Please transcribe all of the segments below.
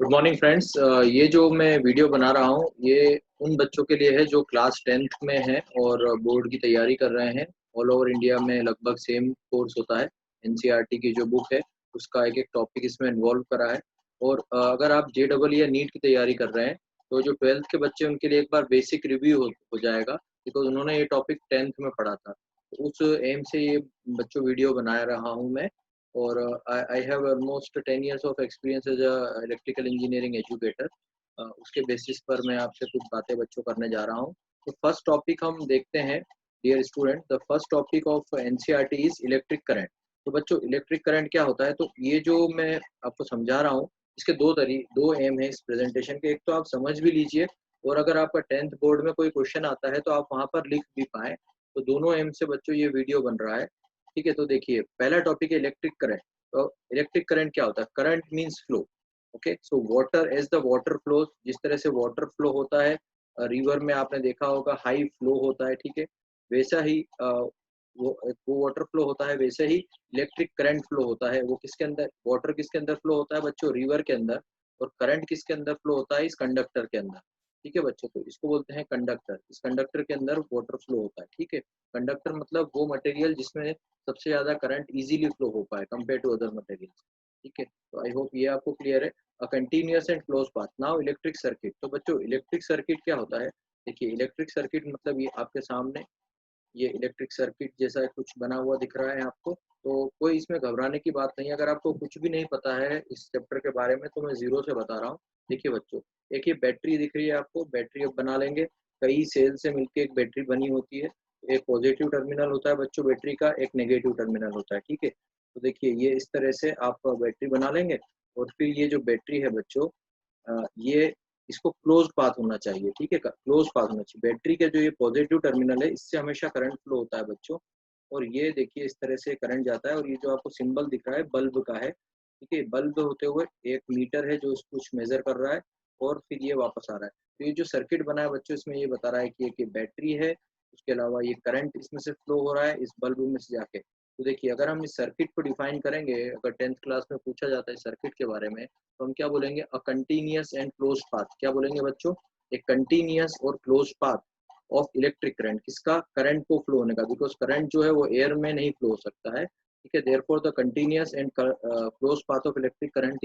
Good morning friends. ये जो मैं वीडियो बना रहा हूँ ये उन बच्चों के लिए है जो क्लास 10th में हैं और बोर्ड की तैयारी कर रहे हैं। ऑल ओवर इंडिया में लगभग सेम कोर्स होता है। एनसीईआरटी की जो बुक है उसका एक एक टॉपिक इसमें इन्वॉल्व करा है। और अगर आप जेडबल या नीट की तैयारी कर रहे हैं तो जो 12th के बच्चे उनके लिए एक बार बेसिक रिव्यू हो जाएगा, बिकॉज उन्होंने ये टॉपिक 10th में पढ़ा था। तो उस एम से ये बच्चों वीडियो बना रहा हूँ मैं। और I have almost 10 years of experience as a electrical engineering educator। उसके बेसिस पर मैं आपसे कुछ बातें बच्चों करने जा रहा हूँ। तो फर्स्ट टॉपिक हम देखते हैं dear student. The first topic of NCERT is electric current. तो बच्चों इलेक्ट्रिक करंट क्या होता है, तो ये जो मैं आपको समझा रहा हूँ इसके दो एम है इस प्रेजेंटेशन के। एक तो आप समझ भी लीजिए, और अगर आपका 10th बोर्ड में कोई क्वेश्चन आता है तो आप वहाँ पर लिख भी पाए। तो दोनों एम से बच्चों ये वीडियो बन रहा है। ठीक है, तो देखिए पहला टॉपिक है इलेक्ट्रिक करंट। तो इलेक्ट्रिक करंट क्या होता है? Current means flow. Okay, so water as the water flow, जिस तरह से वाटर फ्लो होता है रिवर में, आपने देखा होगा हाई फ्लो होता है। ठीक है, वैसा ही वो वाटर फ्लो होता है, वैसे ही इलेक्ट्रिक करंट फ्लो होता है। वो किसके अंदर? वाटर किसके अंदर फ्लो होता है बच्चों? रिवर के अंदर। और करंट किसके अंदर फ्लो होता है? इस कंडक्टर के अंदर। ठीक है बच्चों, तो इसको बोलते हैं कंडक्टर। इस कंडक्टर के अंदर वाटर फ्लो होता है। ठीक है, कंडक्टर मतलब वो मटेरियल जिसमें सबसे ज्यादा करंट इजीली फ्लो हो पाए कंपेयर टू अदर मटेरियल्स। ठीक है, तो आई होप ये आपको क्लियर है। A continuous and close path. Now electric circuit. तो बच्चों इलेक्ट्रिक सर्किट क्या होता है? देखिए इलेक्ट्रिक सर्किट मतलब ये आपके सामने ये इलेक्ट्रिक सर्किट जैसा कुछ बना हुआ दिख रहा है आपको। तो कोई इसमें घबराने की बात नहीं है। अगर आपको कुछ भी नहीं पता है इस चैप्टर के बारे में तो मैं जीरो से बता रहा हूँ। देखिए बच्चों, एक ये बैटरी दिख रही है आपको, बैटरी अब बना लेंगे। कई सेल से मिलकर एक बैटरी बनी होती है। एक पॉजिटिव टर्मिनल होता है बच्चों बैटरी का, एक नेगेटिव टर्मिनल होता है। ठीक है, तो देखिए ये इस तरह से आप बैटरी बना लेंगे। और फिर ये जो बैटरी है बच्चों, ये इसको क्लोज पाथ होना चाहिए। ठीक है, क्लोज पाथ होना चाहिए। बैटरी का जो ये पॉजिटिव टर्मिनल है इससे हमेशा करंट फ्लो होता है बच्चों। और ये देखिए इस तरह से करंट जाता है। और ये जो आपको सिंबल दिख रहा है बल्ब का है। ठीक है, बल्ब होते हुए एक मीटर है जो कुछ मेजर कर रहा है और फिर ये वापस आ रहा है। तो ये जो सर्किट बना है बच्चों इसमें ये बता रहा है कि एक बैटरी है, उसके अलावा ये करंट इसमें से फ्लो हो रहा है इस बल्ब में से जाके। तो देखिए अगर हम इस सर्किट को डिफाइन करेंगे, अगर 10th क्लास में पूछा जाता है सर्किट के बारे में, तो हम क्या बोलेंगे? A continuous and close path. क्या बोलेंगे बच्चों? एक कंटिन्यूअस और close path of electric current. किसका? करंट को फ्लो होने का, बिकॉज करंट जो है वो एयर में नहीं फ्लो हो सकता है। ठीक है, therefore the continuous and close path of electric current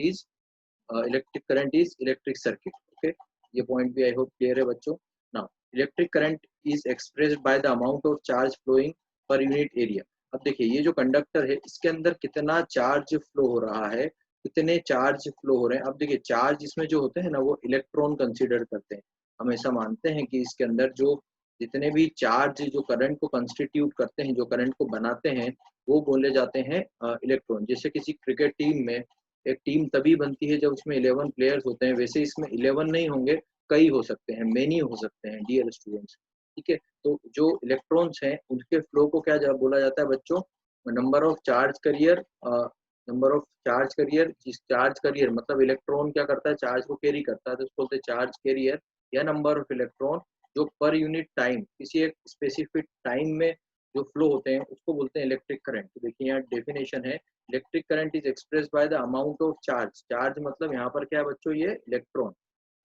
is electric circuit. Okay, ये पॉइंट भी आई होप क्लियर है बच्चों। Now electric current is expressed by the amount of charge flowing per unit area. अब देखिए ये जो conductor है इसके अंदर कितना चार्ज फ्लो हो रहा है, कितने चार्ज फ्लो हो रहे हैं। अब देखिए चार्ज इसमें जो होते हैं ना वो इलेक्ट्रॉन कंसीडर करते हैं। हम ऐसा मानते हैं कि इसके अंदर जो जितने भी चार्ज जो करंट को कंस्टिट्यूट करते हैं, जो करंट को बनाते हैं, वो बोले जाते हैं इलेक्ट्रॉन। जैसे किसी क्रिकेट टीम में एक टीम तभी बनती है जब उसमें 11 प्लेयर्स होते हैं, वैसे इसमें 11 नहीं होंगे, कई हो सकते हैं, मेनी हो सकते हैं डियर स्टूडेंट्स। ठीक है, तो जो इलेक्ट्रॉन्स हैं उनके फ्लो को क्या बोला जाता है बच्चों? Number of charge carrier. Number of charge carrier, जिस चार्ज करियर मतलब इलेक्ट्रॉन क्या करता है? चार्ज को कैरी करता है, तो उसको बोलते हैं चार्ज कैरियर। या नंबर ऑफ इलेक्ट्रॉन जो पर यूनिट टाइम किसी एक स्पेसिफिक टाइम में जो फ्लो होते हैं उसको बोलते हैं इलेक्ट्रिक करंट। तो देखिए यहाँ डेफिनेशन है, electric current is expressed by the amount of charge. Charge मतलब यहाँ पर क्या है बच्चों? ये इलेक्ट्रॉन।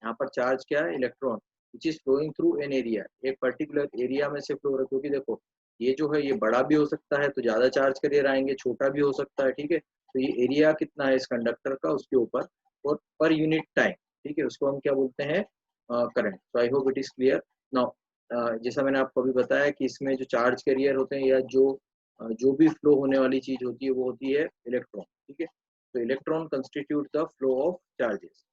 यहाँ पर चार्ज क्या है? Electron, which is flowing through an area. एक पर्टिकुलर एरिया में से फ्लो हो रहा है, क्योंकि देखो ये जो है ये बड़ा भी हो सकता है तो ज्यादा चार्ज करियर आएंगे, छोटा भी हो सकता है। ठीक है, तो ये एरिया कितना है इस कंडक्टर का उसके ऊपर, और पर यूनिट टाइम। ठीक है, उसको हम क्या बोलते हैं? करंट। तो आई hope it is clear now. जैसा मैंने आपको अभी बताया कि इसमें जो चार्ज कैरियर होते हैं या जो भी फ्लो होने वाली चीज होती है वो होती है इलेक्ट्रॉन। ठीक है, तो electron constitute the flow of charges.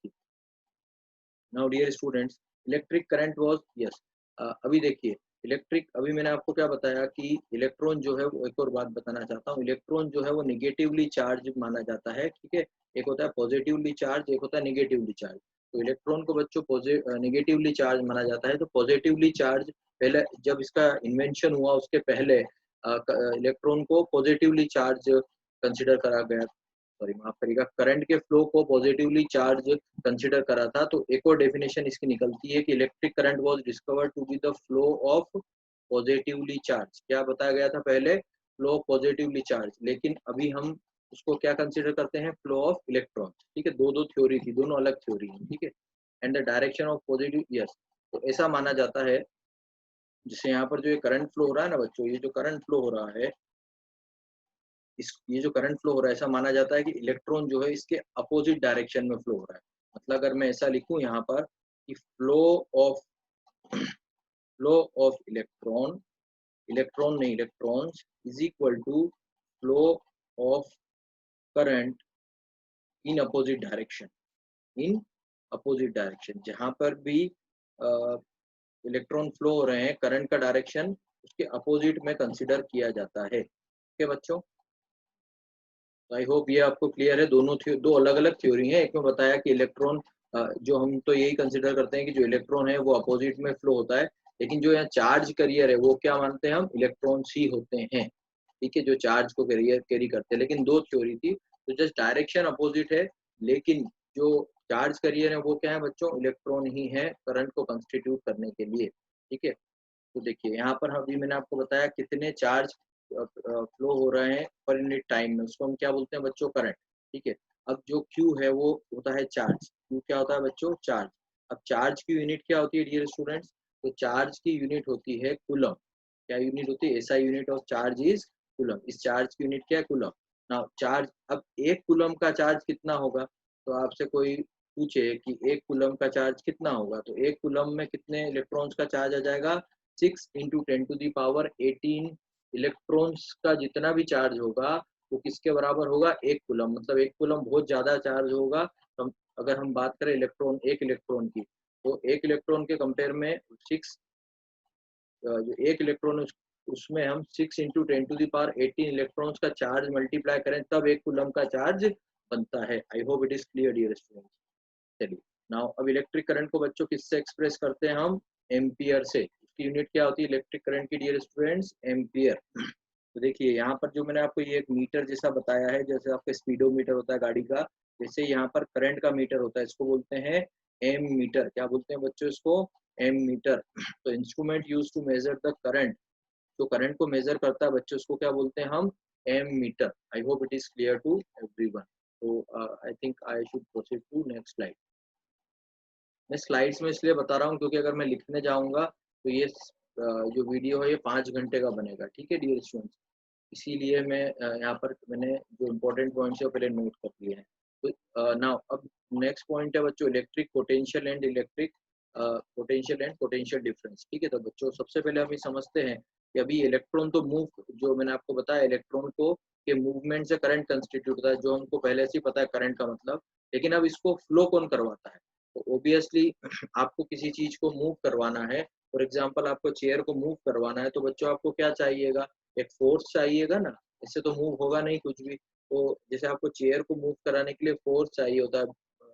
Now dear students, electric current was yes. अभी देखिए इलेक्ट्रिक, अभी मैंने आपको क्या बताया कि इलेक्ट्रॉन जो है वो, एक और बात बताना चाहता हूँ, इलेक्ट्रॉन जो है वो निगेटिवली चार्ज माना जाता है। ठीक है, एक होता है पॉजिटिवली चार्ज, एक होता है निगेटिवली चार्ज। तो इलेक्ट्रॉन को बच्चों निगेटिवली चार्ज माना जाता है। तो पॉजिटिवली चार्ज पहले जब इसका इन्वेंशन हुआ उसके पहले इलेक्ट्रॉन को पॉजिटिवली चार्ज कंसिडर करा गया, सॉरी माफ करिएगा, करंट के फ्लो को पॉजिटिवली चार्ज कंसिडर करा था। तो एक और डेफिनेशन इसकी निकलती है कि electric current was discovered to be the flow of positively charge. क्या बताया गया था पहले? Flow of positively charge. लेकिन अभी हम उसको क्या कंसिडर करते हैं, फ्लो ऑफ इलेक्ट्रॉन। ठीक है, दो थ्योरी थी, दोनों अलग थ्योरी है। ठीक है, and the direction of positive, yes, तो ऐसा माना जाता है, जैसे यहाँ पर जो ये करंट फ्लो हो रहा है ना बच्चों, ये जो करंट फ्लो हो रहा है, ये जो करंट फ्लो हो रहा है, ऐसा माना जाता है कि इलेक्ट्रॉन जो है इसके अपोजिट डायरेक्शन में फ्लो हो रहा है। मतलब अगर मैं ऐसा लिखूं यहाँ पर कि of flow of electron, electron नहीं electrons, is equal to flow of current in opposite direction, in opposite direction. जहां पर भी इलेक्ट्रॉन फ्लो हो रहे हैं, करंट का डायरेक्शन उसके अपोजिट में कंसिडर किया जाता है। ठीक है बच्चों, आई होप ये आपको क्लियर है। दो अलग अलग थ्योरी हैं। एक में बताया कि इलेक्ट्रॉन, जो हम तो यही कंसिडर करते हैं कि जो इलेक्ट्रॉन है वो अपोजिट में फ्लो होता है, लेकिन जो यहाँ चार्ज कैरियर है वो क्या मानते हैं हम, इलेक्ट्रॉन्स ही होते हैं। ठीक है, जो चार्ज को कैरी करते हैं। लेकिन दो थ्योरी थी, तो जस्ट डायरेक्शन अपोजिट है, लेकिन जो चार्ज कैरियर है वो क्या है बच्चों, इलेक्ट्रॉन ही है करंट को कंस्टिट्यूट करने के लिए। ठीक है, तो देखिए यहाँ पर अभी मैंने आपको बताया कितने चार्ज फ्लो हो रहे हैं पर यूनिट टाइम में, उसको हम क्या बोलते हैं बच्चों, करंट। ठीक है, अब जो Q है वो होता है चार्ज। Q क्या होता है बच्चों, चार्ज। अब चार्ज की यूनिट क्या होती है डियर स्टूडेंट्स, तो चार्ज की यूनिट होती है कूलम। क्या यूनिट होती है, SI unit of charge is coulomb. इस चार्ज की यूनिट क्या है, कूलम। ना चार्ज, अब एक कूलम का चार्ज कितना होगा, तो आपसे कोई पूछे कि एक कूलम का चार्ज कितना होगा, तो एक कूलम में कितने इलेक्ट्रॉन्स का चार्ज आ जाएगा, 6 × 10⁻18 इलेक्ट्रॉन्स का जितना भी चार्ज होगा वो किसके बराबर होगा, एक कूलम। मतलब एक कूलम बहुत ज्यादा चार्ज होगा। तो अगर हम बात करें एक इलेक्ट्रॉन की, तो एक इलेक्ट्रॉन के कंपेयर में 6, जो एक इलेक्ट्रॉन है उसमें हम 6 × 10⁻18 इलेक्ट्रॉन्स का चार्ज मल्टीप्लाई करें तब एक कूलम का चार्ज बनता है। I hope it is clear dear students. चलिए, नाउ अब इलेक्ट्रिक करंट को बच्चों किससे एक्सप्रेस करते हैं हम, एम्पियर से। उसकी यूनिट क्या होती है इलेक्ट्रिक करंट की डियर स्टूडेंट्स, एम्पियर। तो देखिए यहाँ पर जो मैंने आपको ये एक मीटर जैसा बताया है, जैसे आपका स्पीडोमीटर होता है गाड़ी का, जैसे यहाँ पर करंट का मीटर होता है, इसको बोलते हैं एम मीटर। क्या बोलते हैं बच्चों इसको, एम मीटर। तो instrument use to measure the current, जो करंट को मेजर करता है बच्चों, उसको क्या बोलते हैं हम, ammeter. I hope it is clear to everyone. तो I think I should proceed to next slide. मैं स्लाइड्स में इसलिए बता रहा हूँ क्योंकि अगर मैं लिखने जाऊंगा तो ये जो वीडियो है ये 5 घंटे का बनेगा। ठीक है डियर स्टूडेंट्स, इसीलिए मैं यहाँ पर मैंने जो इम्पोर्टेंट पॉइंट्स है वो पहले नोट कर लिए हैं। तो नाउ अब नेक्स्ट पॉइंट है बच्चों, electric potential and electric potential and potential difference. ठीक है, तो बच्चों सबसे पहले हम ये समझते हैं कि अभी इलेक्ट्रॉन तो मूव, जो मैंने आपको बताया इलेक्ट्रॉन को के मूवमेंट से करंट कंस्टिट्यूट होता है, जो हमको पहले से ही पता है करंट का मतलब। लेकिन अब इसको फ्लो कौन करवाता है, तो ओबियसली आपको किसी चीज को मूव करवाना है। फॉर एग्जाम्पल आपको चेयर को मूव करवाना है, तो बच्चों आपको क्या चाहिएगा, एक फोर्स चाहिएगा ना, इससे तो मूव होगा नहीं कुछ भी। तो जैसे आपको चेयर को मूव कराने के लिए फोर्स चाहिए होता है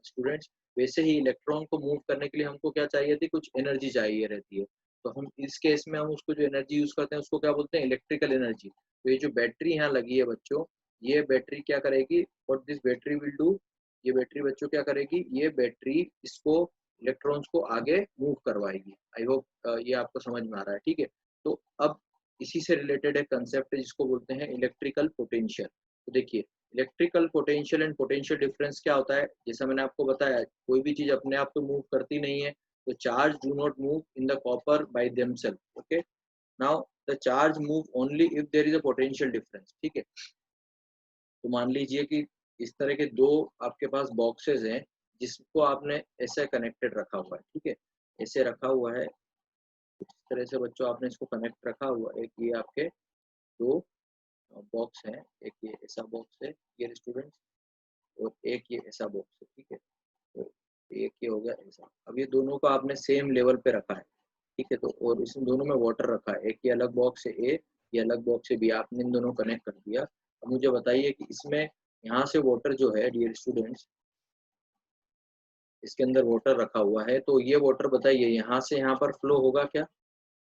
स्टूडेंट्स, वैसे ही इलेक्ट्रॉन को मूव करने के लिए हमको क्या चाहिए थी, कुछ एनर्जी चाहिए रहती है। तो हम इस केस में हम उसको जो एनर्जी यूज करते हैं उसको क्या बोलते हैं, इलेक्ट्रिकल एनर्जी। तो ये जो बैटरी यहाँ लगी है बच्चों, ये बैटरी क्या करेगी, what this battery will do, ये बैटरी बच्चों क्या करेगी, ये बैटरी इसको इलेक्ट्रॉन्स को आगे मूव करवाएगी। आई होप ये आपको समझ में आ रहा है। ठीक है, तो अब इसी से रिलेटेड एक कंसेप्ट है जिसको बोलते हैं इलेक्ट्रिकल पोटेंशियल। तो देखिए, electrical potential and potential difference क्या होता है, जैसा मैंने आपको बताया कोई भी चीज अपने आप तो मूव करती नहीं है। तो charge do not move in the copper by themselves. Okay, now the charge move only if there is a potential difference. ठीक है, तो मान लीजिए कि इस तरह के दो आपके पास बॉक्सेस हैं जिसको आपने ऐसे कनेक्टेड रखा हुआ है। ठीक है, ऐसे रखा हुआ है, इस तरह से बच्चों आपने इसको कनेक्ट रखा हुआ है। एक ये आपके दो बॉक्स हैं, एक ये ऐसा बॉक्स है ये स्टूडेंट्स, और एक ये ऐसा बॉक्स है। ठीक है, तो एक ये हो गया ऐसा। अब ये दोनों को आपने सेम लेवल पे रखा है। ठीक है, तो और इसमें दोनों में वाटर रखा है, एक ये अलग बॉक्स है ए, ये अलग बॉक्स है बी, आपने इन दोनों कनेक्ट कर दिया। अब मुझे बताइए कि इसमें यहाँ से वाटर जो है डियर स्टूडेंट्स, इसके अंदर वाटर रखा हुआ है, तो ये वाटर बताइए यहाँ से यहाँ पर फ्लो होगा क्या,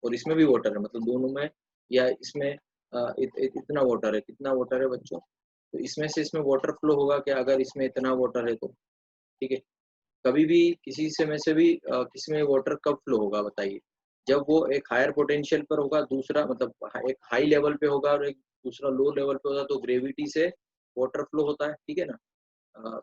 और इसमें भी वाटर है, मतलब दोनों में, या इसमें इतना वाटर है, कितना वाटर है बच्चों, तो इसमें से इसमें वाटर फ्लो होगा क्या, अगर इसमें इतना वाटर है तो। ठीक है, कभी भी किसी से में से भी किसी में वाटर कब फ्लो होगा बताइए, जब वो एक हायर पोटेंशियल पर होगा, दूसरा मतलब एक हाई लेवल पे होगा और एक दूसरा लो लेवल पे होगा, तो ग्रेविटी से वाटर फ्लो होता है, ठीक है ना।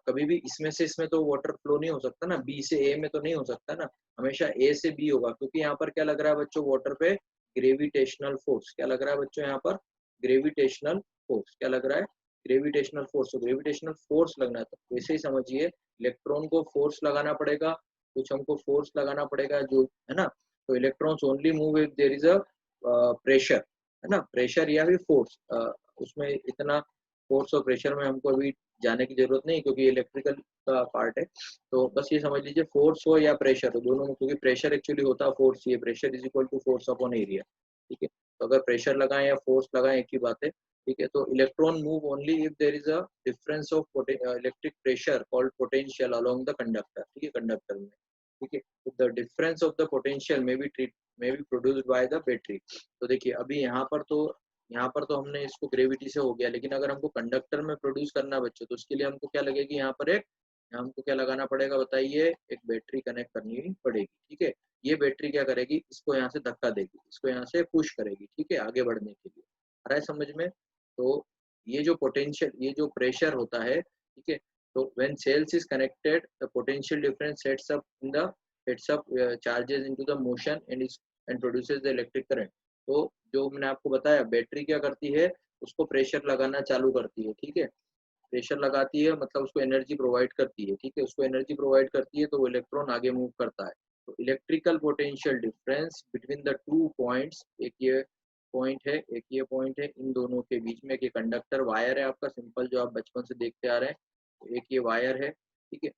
कभी भी इसमें से इसमें तो वाटर फ्लो नहीं हो सकता ना, बी से ए में तो नहीं हो सकता ना, हमेशा ए से बी होगा, क्योंकि यहाँ पर क्या लग रहा है बच्चों, वाटर पे ग्रेविटेशनल फोर्स। क्या लग रहा है बच्चों यहाँ पर? Gravitational force. क्या लग रहा है? Gravitational force. तो ग्रेविटेशनल फोर्स लगना है, तो वैसे ही समझिए इलेक्ट्रॉन को फोर्स लगाना पड़ेगा, कुछ हमको फोर्स लगाना पड़ेगा जो है ना। तो electrons only move if there is a pressure, है ना, प्रेशर या फिर फोर्स। उसमें इतना फोर्स और प्रेशर में हमको अभी जाने की जरूरत नहीं, क्योंकि इलेक्ट्रिकल का पार्ट है। तो बस ये समझ लीजिए फोर्स हो या प्रेशर हो, दोनों में, क्योंकि प्रेशर एक्चुअली होता है फोर्स, ये pressure is equal to force upon area, ठीक है। तो अगर प्रेशर लगाएं या फोर्स लगाएं एक ही बात है, ठीक है। तो electron move only if there is a difference of electric pressure called potential along the conductor, ठीक है, कंडक्टर में, ठीक है। तो the difference of the potential may be produced by the battery. तो देखिए अभी यहाँ पर तो हमने इसको ग्रेविटी से हो गया, लेकिन अगर हमको कंडक्टर में प्रोड्यूस करना है बच्चों, तो उसके लिए हमको क्या लगेगी, यहाँ पर एक, हमको क्या लगाना पड़ेगा बताइए, एक बैटरी कनेक्ट करनी पड़ेगी, ठीक है। ये बैटरी क्या करेगी, इसको यहाँ से धक्का देगी, इसको यहाँ से पुश करेगी, ठीक है, आगे बढ़ने के लिए। आ रहा है समझ में? तो ये जो पोटेंशियल, ये जो प्रेशर होता है, ठीक है, तो when cells is connected the potential difference sets up charges into the motion and produces the electric current. तो जो मैंने आपको बताया, बैटरी क्या करती है, उसको प्रेशर लगाना चालू करती है, ठीक है। प्रेशर लगाती है मतलब उसको एनर्जी प्रोवाइड करती है, ठीक है, उसको एनर्जी प्रोवाइड करती है, तो वो इलेक्ट्रॉन आगे मूव करता है। तो electrical potential difference between the two points, एक ये पॉइंट है, एक ये पॉइंट है, इन दोनों के बीच में एक ये कंडक्टर वायर है आपका सिंपल, जो आप बचपन से देखते आ रहे हैं, तो एक ये वायर है, ठीक है।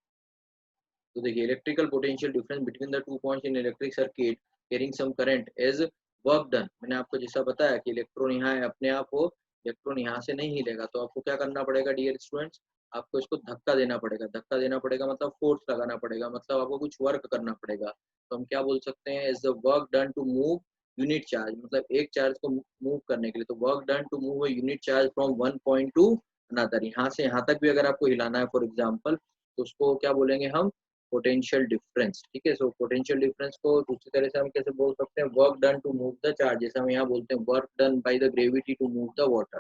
तो देखिए electrical potential difference between the two points in electric circuit carrying some current as work done. मैंने आपको जैसा बताया कि इलेक्ट्रॉन यहाँ है, अपने आप वो इलेक्ट्रॉन यहाँ से नहीं हिलेगा, तो आपको क्या करना पड़ेगा डियर स्टूडेंट्स, आपको इसको धक्का देना पड़ेगा। धक्का देना पड़ेगा मतलब फोर्स लगाना पड़ेगा, मतलब आपको कुछ वर्क करना पड़ेगा। तो हम क्या बोल सकते हैं, as the work done to move unit charge, मतलब एक चार्ज को मूव करने के लिए। तो work done to move unit charge from one point to another, यहाँ से यहाँ तक भी अगर आपको हिलाना है फॉर एग्जाम्पल, तो उसको क्या बोलेंगे हम, पोटेंशियल डिफरेंस, ठीक है। सो पोटेंशियल डिफरेंस को दूसरी तरह से हम कैसे बोल सकते हैं, work done to move the charge, जैसे हम यहाँ बोलते हैं work done by the gravity to move the water,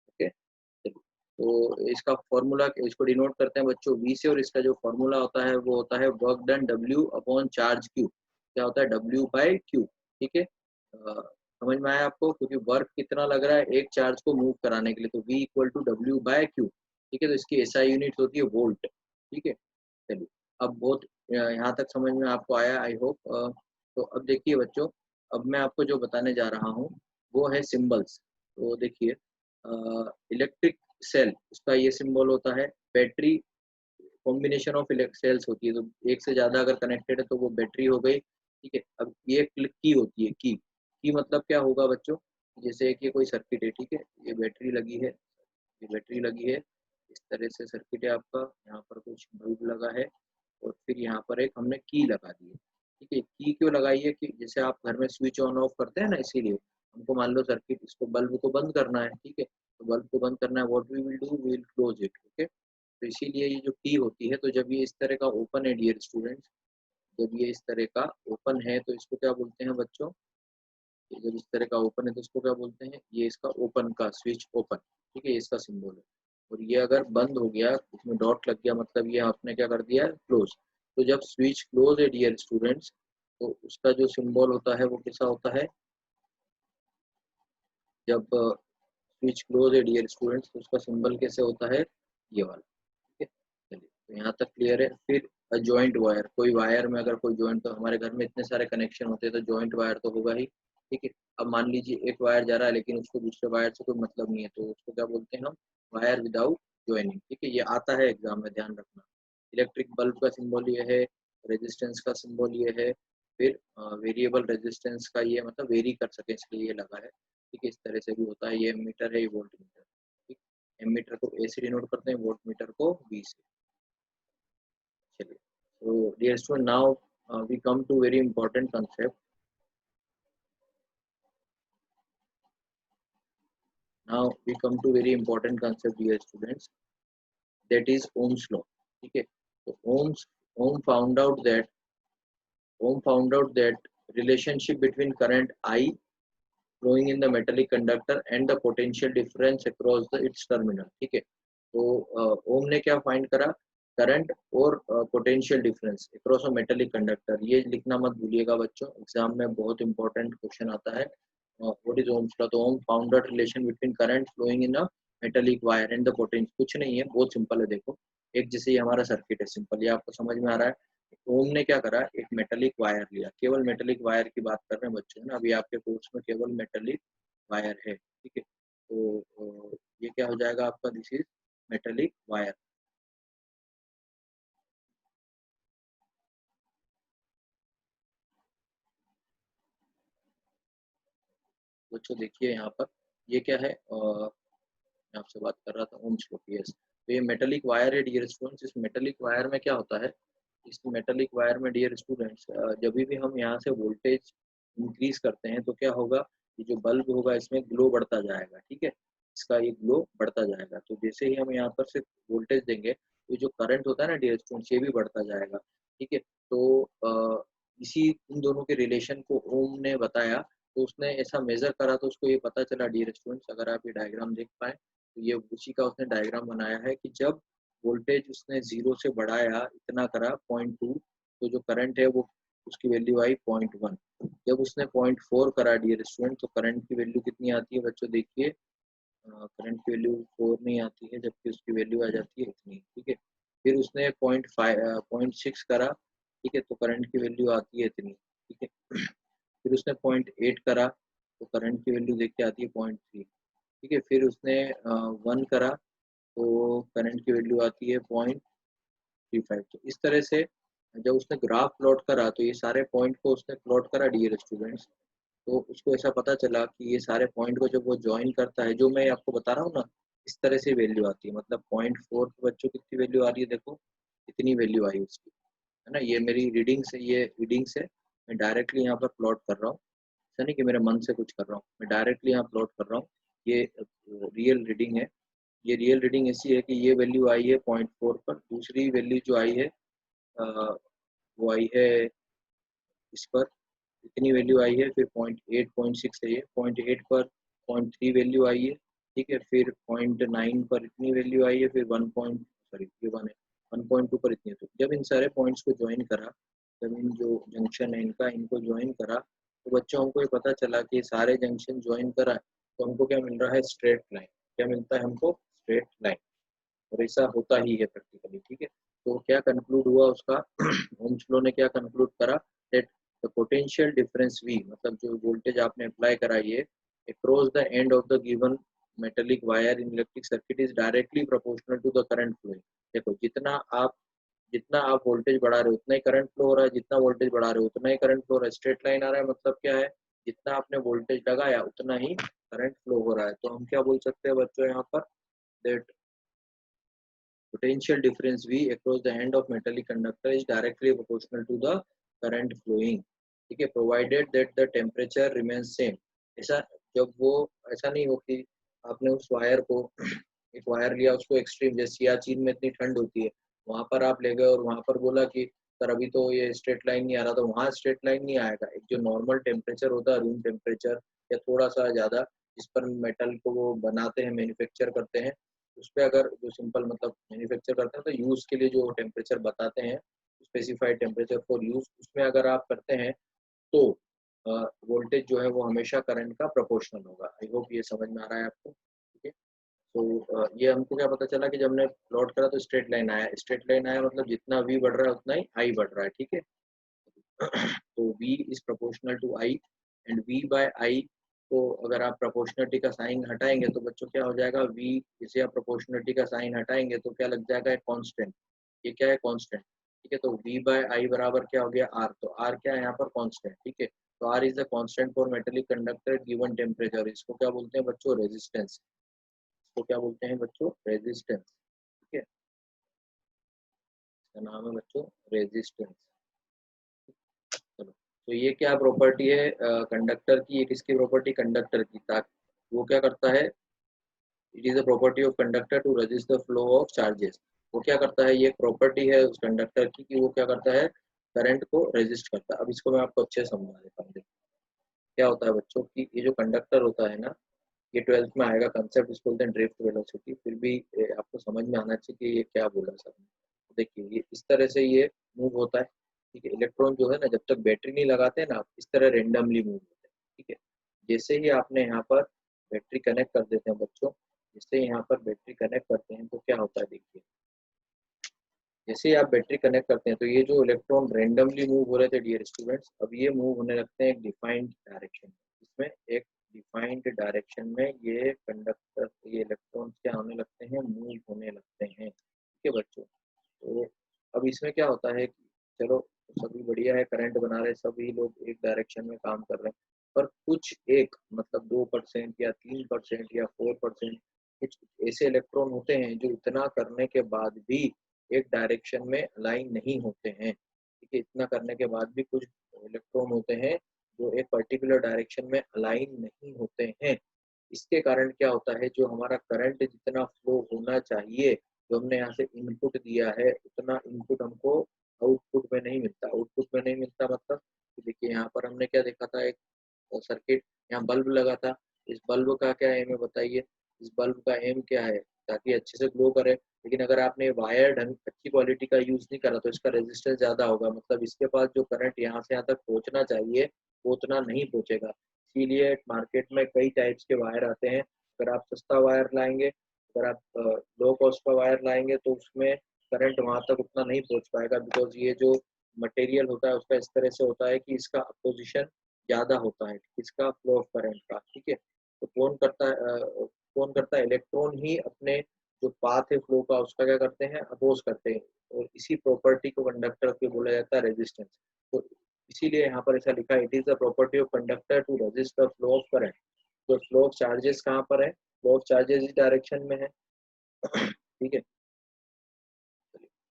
okay. तो इसका फॉर्मूला, इसको डिनोट करते हैं बच्चों वी से, और इसका जो फॉर्मूला होता है वो होता है work done W upon charge Q. क्या होता है, डब्ल्यू बाय क्यू, ठीक है। समझ में आया आपको, क्योंकि वर्क कितना लग रहा है एक चार्ज को मूव कराने के लिए, तो V equal to W by Q, ठीक है। तो इसकी एसआई यूनिट होती है वोल्ट, ठीक है। चलिए अब बहुत यहाँ तक समझ में आपको आया आई होप। तो अब देखिए बच्चों, अब मैं आपको जो बताने जा रहा हूँ वो है सिंबल्स। तो देखिए इलेक्ट्रिक सेल, उसका ये सिंबल होता है, बैटरी कॉम्बिनेशन ऑफ सेल्स होती है, तो एक से ज्यादा अगर कनेक्टेड है तो वो बैटरी हो गई, ठीक है। अब ये की होती है, की मतलब क्या होगा बच्चों, जैसे कि कोई सर्किट है, ठीक है, ये बैटरी लगी है, ये बैटरी लगी है, इस तरह से सर्किट है आपका, यहाँ पर कुछ बल्ब लगा है, और फिर यहाँ पर एक हमने की लगा दी है, ठीक है। की क्यों लगाई है, कि जैसे आप घर में स्विच ऑन ऑफ करते हैं ना, इसीलिए हमको मान लो सर्किट, इसको बल्ब को बंद करना है, ठीक है, तो बल्ब को बंद करना है, what we will do, we will close it, okay. तो इसीलिए ये जो की होती है, तो जब ये इस तरह का ओपन है डियर स्टूडेंट्स, जब ये इस तरह का ओपन है तो इसको क्या बोलते हैं बच्चों, ये जब इस तरह का ओपन है तो इसको क्या बोलते हैं, ये इसका ओपन का स्विच ओपन, ठीक है, ये इसका सिंबल है। और ये अगर बंद हो गया, इसमें डॉट लग गया, मतलब ये आपने क्या कर दिया, क्लोज। तो जब स्विच क्लोज है डियर स्टूडेंट्स, तो उसका जो सिंबल होता है वो कैसा होता है, जब स्विच क्लोज है डियर स्टूडेंट्स, तो उसका सिंबल कैसे होता है, ये वाला, ठीक है। चलिए तो यहाँ तक क्लियर है। फिर जॉइंट वायर, कोई वायर में अगर कोई जॉइंट, तो हमारे घर में इतने सारे कनेक्शन होते हैं, तो जॉइंट वायर तो होगा ही, ठीक है। अब मान लीजिए एक वायर जा रहा है लेकिन उसको दूसरे वायर से कोई मतलब नहीं है, तो उसको क्या बोलते हैं हम, वायर विदाउट ज्वाइनिंग, ठीक है। ये आता है एग्जाम में, ध्यान रखना। इलेक्ट्रिक बल्ब का सिंबल ये है, रेजिस्टेंस का सिंबल ये है, फिर वेरिएबल रेजिस्टेंस का ये मतलब वेरी कर सके इसलिए ये लगा है, ठीक है। इस तरह से भी होता है, ये एमीटर है, ये वोल्ट मीटर, ठीक। एमीटर को ए से डिनोट करते हैं, वोल्ट मीटर को बी से। चलिए, so dear student, now we come to very important concept. Now we come to very important concept, dear students. That is Ohm's law. ठीक है, तो Ohm found out that relationship between current I flowing in the metallic conductor and the potential difference across its terminal. ठीक है, तो ओम ने क्या find करा, current और potential difference across a metallic conductor. ये लिखना मत भूलिएगा बच्चों, एग्जाम में बहुत इंपॉर्टेंट क्वेश्चन आता है। What is Ohm's law? तो Ohm found the relation between current flowing in a metallic wire and the potential. कुछ नहीं है, बहुत सिंपल है। देखो एक जैसे ये हमारा सर्किट है, सिंपल, ये आपको समझ में आ रहा है। ओम ने क्या करा, एक मेटेलिक वायर लिया, केवल मेटेलिक वायर की बात कर रहे हैं बच्चों, है ना, अभी आपके कोर्स में केवल मेटेलिक वायर है, ठीक है। तो ये क्या हो जाएगा आपका, दिस इज मेटेलिक वायर। बच्चों देखिए यहाँ पर ये क्या है, मैं आपसे बात कर रहा था ओम्स लॉ, यस। तो ये मेटेलिक वायर है डियर स्टूडेंट्स। इस मेटेलिक वायर में क्या होता है, इस मेटेलिक वायर में डियर स्टूडेंट्स, जब भी हम यहाँ से वोल्टेज इंक्रीज करते हैं तो क्या होगा, ये जो बल्ब होगा इसमें ग्लो बढ़ता जाएगा, ठीक है, इसका ये ग्लो बढ़ता जाएगा। तो जैसे ही हम यहाँ पर सिर्फ वोल्टेज देंगे तो ये जो करंट होता है ना डियर स्टूडेंट्स, ये भी बढ़ता जाएगा, ठीक है। तो इसी इन दोनों के रिलेशन को ओम ने बताया, तो उसने ऐसा मेजर करा तो उसको ये पता चला डियर स्टूडेंट्स, अगर आप ये डायग्राम देख पाए तो ये उसी का उसने डायग्राम बनाया है कि जब वोल्टेज उसने 0 से बढ़ाया, इतना करा 0.2, तो जो करंट है वो उसकी वैल्यू आई 0.1। जब उसने 0.4 करा डियर स्टूडेंट, तो करंट की वैल्यू कितनी आती है बच्चों, देखिए करंट की वैल्यू 4 नहीं आती है, जबकि उसकी वैल्यू आ जाती है इतनी, ठीक है। फिर उसने 0.6 करा, ठीक है, तो करंट की वैल्यू आती है इतनी, ठीक है। फिर उसने 0.8 करा, तो करंट की वैल्यू देख के आती है 0.3, ठीक है। फिर उसने 1 करा, तो करंट की वैल्यू आती है 0.35। तो इस तरह से जब उसने ग्राफ प्लॉट करा, तो ये सारे पॉइंट को उसने प्लॉट करा डियर स्टूडेंट्स, तो उसको ऐसा पता चला कि ये सारे पॉइंट को जब वो ज्वाइन करता है, जो मैं आपको बता रहा हूँ ना, इस तरह से वैल्यू आती है। मतलब 0.4 के बच्चों कितनी वैल्यू आ रही है, देखो इतनी वैल्यू आई उसकी, है ना। ये मेरी रीडिंग्स है, ये रीडिंग्स है, मैं डायरेक्टली यहाँ पर प्लॉट कर रहा हूँ, ऐसा नहीं कि मेरे मन से कुछ कर रहा हूँ, मैं डायरेक्टली यहाँ प्लॉट कर रहा हूँ। ये रियल रीडिंग है। ये रियल रीडिंग ऐसी है कि ये वैल्यू आई है 0.4 पर, दूसरी वैल्यू जो आई है वो आई है इस पर, इतनी वैल्यू आई है। फिर 0.8 0.6 है, ये 0.8 पर 0.3 वैल्यू आई है, ठीक है। फिर 0.9 पर इतनी वैल्यू आई है, फिर 1 पॉइंट, सॉरी ये 1 है, 1.2 पर इतनी है। तो जब इन सारे पॉइंट्स को ज्वाइन करा, जब इन जो जंक्शन है इनका, इनको ज्वाइन करा, तो बच्चों हमको ये पता चला कि सारे जंक्शन ज्वाइन करा तो हमको क्या मिल रहा है, स्ट्रेट लाइन। क्या मिलता है हमको, स्ट्रेट लाइन। और ऐसा होता ही है प्रैक्टिकली, ठीक है। तो क्या कंक्लूड हुआ उसका ओम्स लॉ ने क्या कंक्लूड करा, that the potential difference V, मतलब जो वोल्टेज आपने अप्लाई कराई है across the end of the given metallic wire in electric circuit is directly proportional to the current flowing. देखो जितना आप वोल्टेज बढ़ा रहे हो उतना ही करंट फ्लो हो रहा है, जितना वोल्टेज बढ़ा रहे हो उतना ही करंट फ्लो हो रहा है। स्ट्रेट लाइन आ रहा है, मतलब क्या है, जितना आपने वोल्टेज लगाया उतना ही करंट फ्लो हो रहा है। तो हम क्या बोल सकते हैं बच्चों यहाँ पर, that potential difference V across the end of metallic conductor is directly proportional to the current flowing, ठीक है, provided that the temperature remains same। ऐसा जब वो ऐसा नहीं हो कि आपने उस वायर को एक वायर लिया, उसको एक्सट्रीम, जैसे सियाचिन में इतनी ठंड होती है, वहां पर आप ले गए और वहां पर बोला कि सर अभी तो ये स्ट्रेट लाइन नहीं आ रहा, तो वहां स्ट्रेट लाइन नहीं आएगा। एक जो नॉर्मल टेम्परेचर होता है, रूम टेम्परेचर या थोड़ा सा ज़्यादा, जिस पर मेटल को वो बनाते हैं, मैन्युफैक्चर करते हैं, उस पर अगर जो सिंपल मतलब मैन्युफैक्चर करते हैं तो यूज़ के लिए जो टेम्परेचर बताते हैं, स्पेसिफाइड टेम्परेचर फॉर यूज़, उसमें अगर आप करते हैं तो वोल्टेज जो है वो हमेशा करंट का प्रोपोर्शनल होगा। आई होप ये समझ में आ रहा है आपको, ठीक है। तो ये हमको क्या पता चला कि जब हमने प्लॉट करा तो स्ट्रेट लाइन आया, स्ट्रेट लाइन आया मतलब जितना V बढ़ रहा है उतना ही I बढ़ रहा है, ठीक है। तो V is proportional to I, and V by I को अगर आप प्रोपोर्शनलिटी का साइन हटाएंगे तो बच्चों क्या हो जाएगा, V इसे आप प्रोपोर्शनलिटी का साइन हटाएंगे तो क्या लग जाएगा, एक कांस्टेंट। ये क्या है, कांस्टेंट, ठीक है। तो V बाय I बराबर क्या हो गया, R। तो R क्या है यहाँ पर, कांस्टेंट, ठीक है। तो R is the constant for metallic conductor at given temperature. इसको क्या बोलते हैं बच्चों, रेजिस्टेंस। इसको क्या बोलते हैं बच्चों, रेजिस्टेंस, ठीक है। इसका नाम है बच्चों रेजिस्टेंस। चलो, तो ये क्या प्रॉपर्टी है कंडक्टर की, ये किसकी प्रॉपर्टी, कंडक्टर की, ताकि वो क्या करता है, it is the property of conductor to resist the flow of charges. वो क्या करता है, ये प्रॉपर्टी है उस कंडक्टर की कि वो क्या करता है, करंट को रेजिस्ट करता है। अब इसको मैं आपको अच्छे से समझा देता हूँ। देखो क्या होता है बच्चों कि ये जो कंडक्टर होता है ना, ये 12th में आएगा कंसेप्ट, इसको बोलते हैं ड्रिफ्ट वेलोसिटी। फिर भी आपको समझ में आना चाहिए कि ये क्या बोला सर ने। देखिए ये इस तरह से ये मूव होता है, ठीक है। इलेक्ट्रॉन जो है ना, जब तक बैटरी नहीं लगाते हैं ना, इस तरह रेंडमली मूव होते हैं, ठीक है। जैसे ही आपने यहाँ पर बैटरी कनेक्ट कर देते हैं बच्चों, जैसे यहाँ पर बैटरी कनेक्ट करते हैं तो क्या होता है देखिए, जैसे ही आप बैटरी कनेक्ट करते हैं तो ये जो इलेक्ट्रॉन रेंडमली मूव हो रहे थे डियर स्टूडेंट्स, अब ये मूव होने लगते हैं एक डिफाइंड डायरेक्शन। इसमें एक डिफाइंड डायरेक्शन में ये कंडक्टर, ये इलेक्ट्रॉन क्या होने लगते हैं, मूव होने लगते हैं, ठीक है बच्चों। तो अब इसमें क्या होता है कि चलो सभी बढ़िया है, करंट बना रहे सभी लोग, एक डायरेक्शन में काम कर रहे हैं, पर कुछ एक मतलब 2% या 3% या 4% कुछ ऐसे इलेक्ट्रॉन होते हैं जो इतना करने के बाद भी एक डायरेक्शन में अलाइन नहीं होते हैं, ठीक है। इतना करने के बाद भी कुछ इलेक्ट्रॉन होते हैं जो एक पर्टिकुलर डायरेक्शन में अलाइन नहीं होते हैं। इसके कारण क्या होता है, जो हमारा करंट जितना फ्लो होना चाहिए, जो हमने यहाँ से इनपुट दिया है, उतना इनपुट हमको आउटपुट में नहीं मिलता। आउटपुट में नहीं मिलता मतलब कि देखिए यहाँ पर हमने क्या देखा था, एक सर्किट, यहाँ बल्ब लगा था। इस बल्ब का क्या एम है बताइए, इस बल्ब का एम क्या है, ताकि अच्छे से ग्लो करे। लेकिन अगर आपने वायर ढंग अच्छी क्वालिटी का यूज नहीं करा तो इसका रेजिस्टेंस ज्यादा होगा, मतलब इसके पास जो करंट यहाँ से यहाँ तक पहुंचना चाहिए वो उतना नहीं पहुंचेगा। इसीलिए मार्केट में कई टाइप्स के वायर आते हैं। अगर आप सस्ता वायर लाएंगे, अगर आप लो कॉस्ट का वायर लाएंगे तो उसमें करंट वहां तक उतना नहीं पहुंच पाएगा, बिकॉज ये जो मटेरियल होता है उसका इस तरह से होता है कि इसका अपोजिशन ज्यादा होता है इसका फ्लो ऑफ करंट का, ठीक है। तो कौन करता है, इलेक्ट्रॉन ही अपने जो पाथ है फ्लो का उसका क्या करते हैं, अपोज करते हैं। और इसी प्रॉपर्टी को कंडक्टर के बोला जाता है रेजिस्टेंस। तो इसीलिए यहाँ पर ऐसा लिखा है, it is the property of conductor to resist the flow of current. तो फ्लो ऑफ चार्जेस कहाँ पर है, फ्लो ऑफ चार्जेस इस डायरेक्शन में है, ठीक है।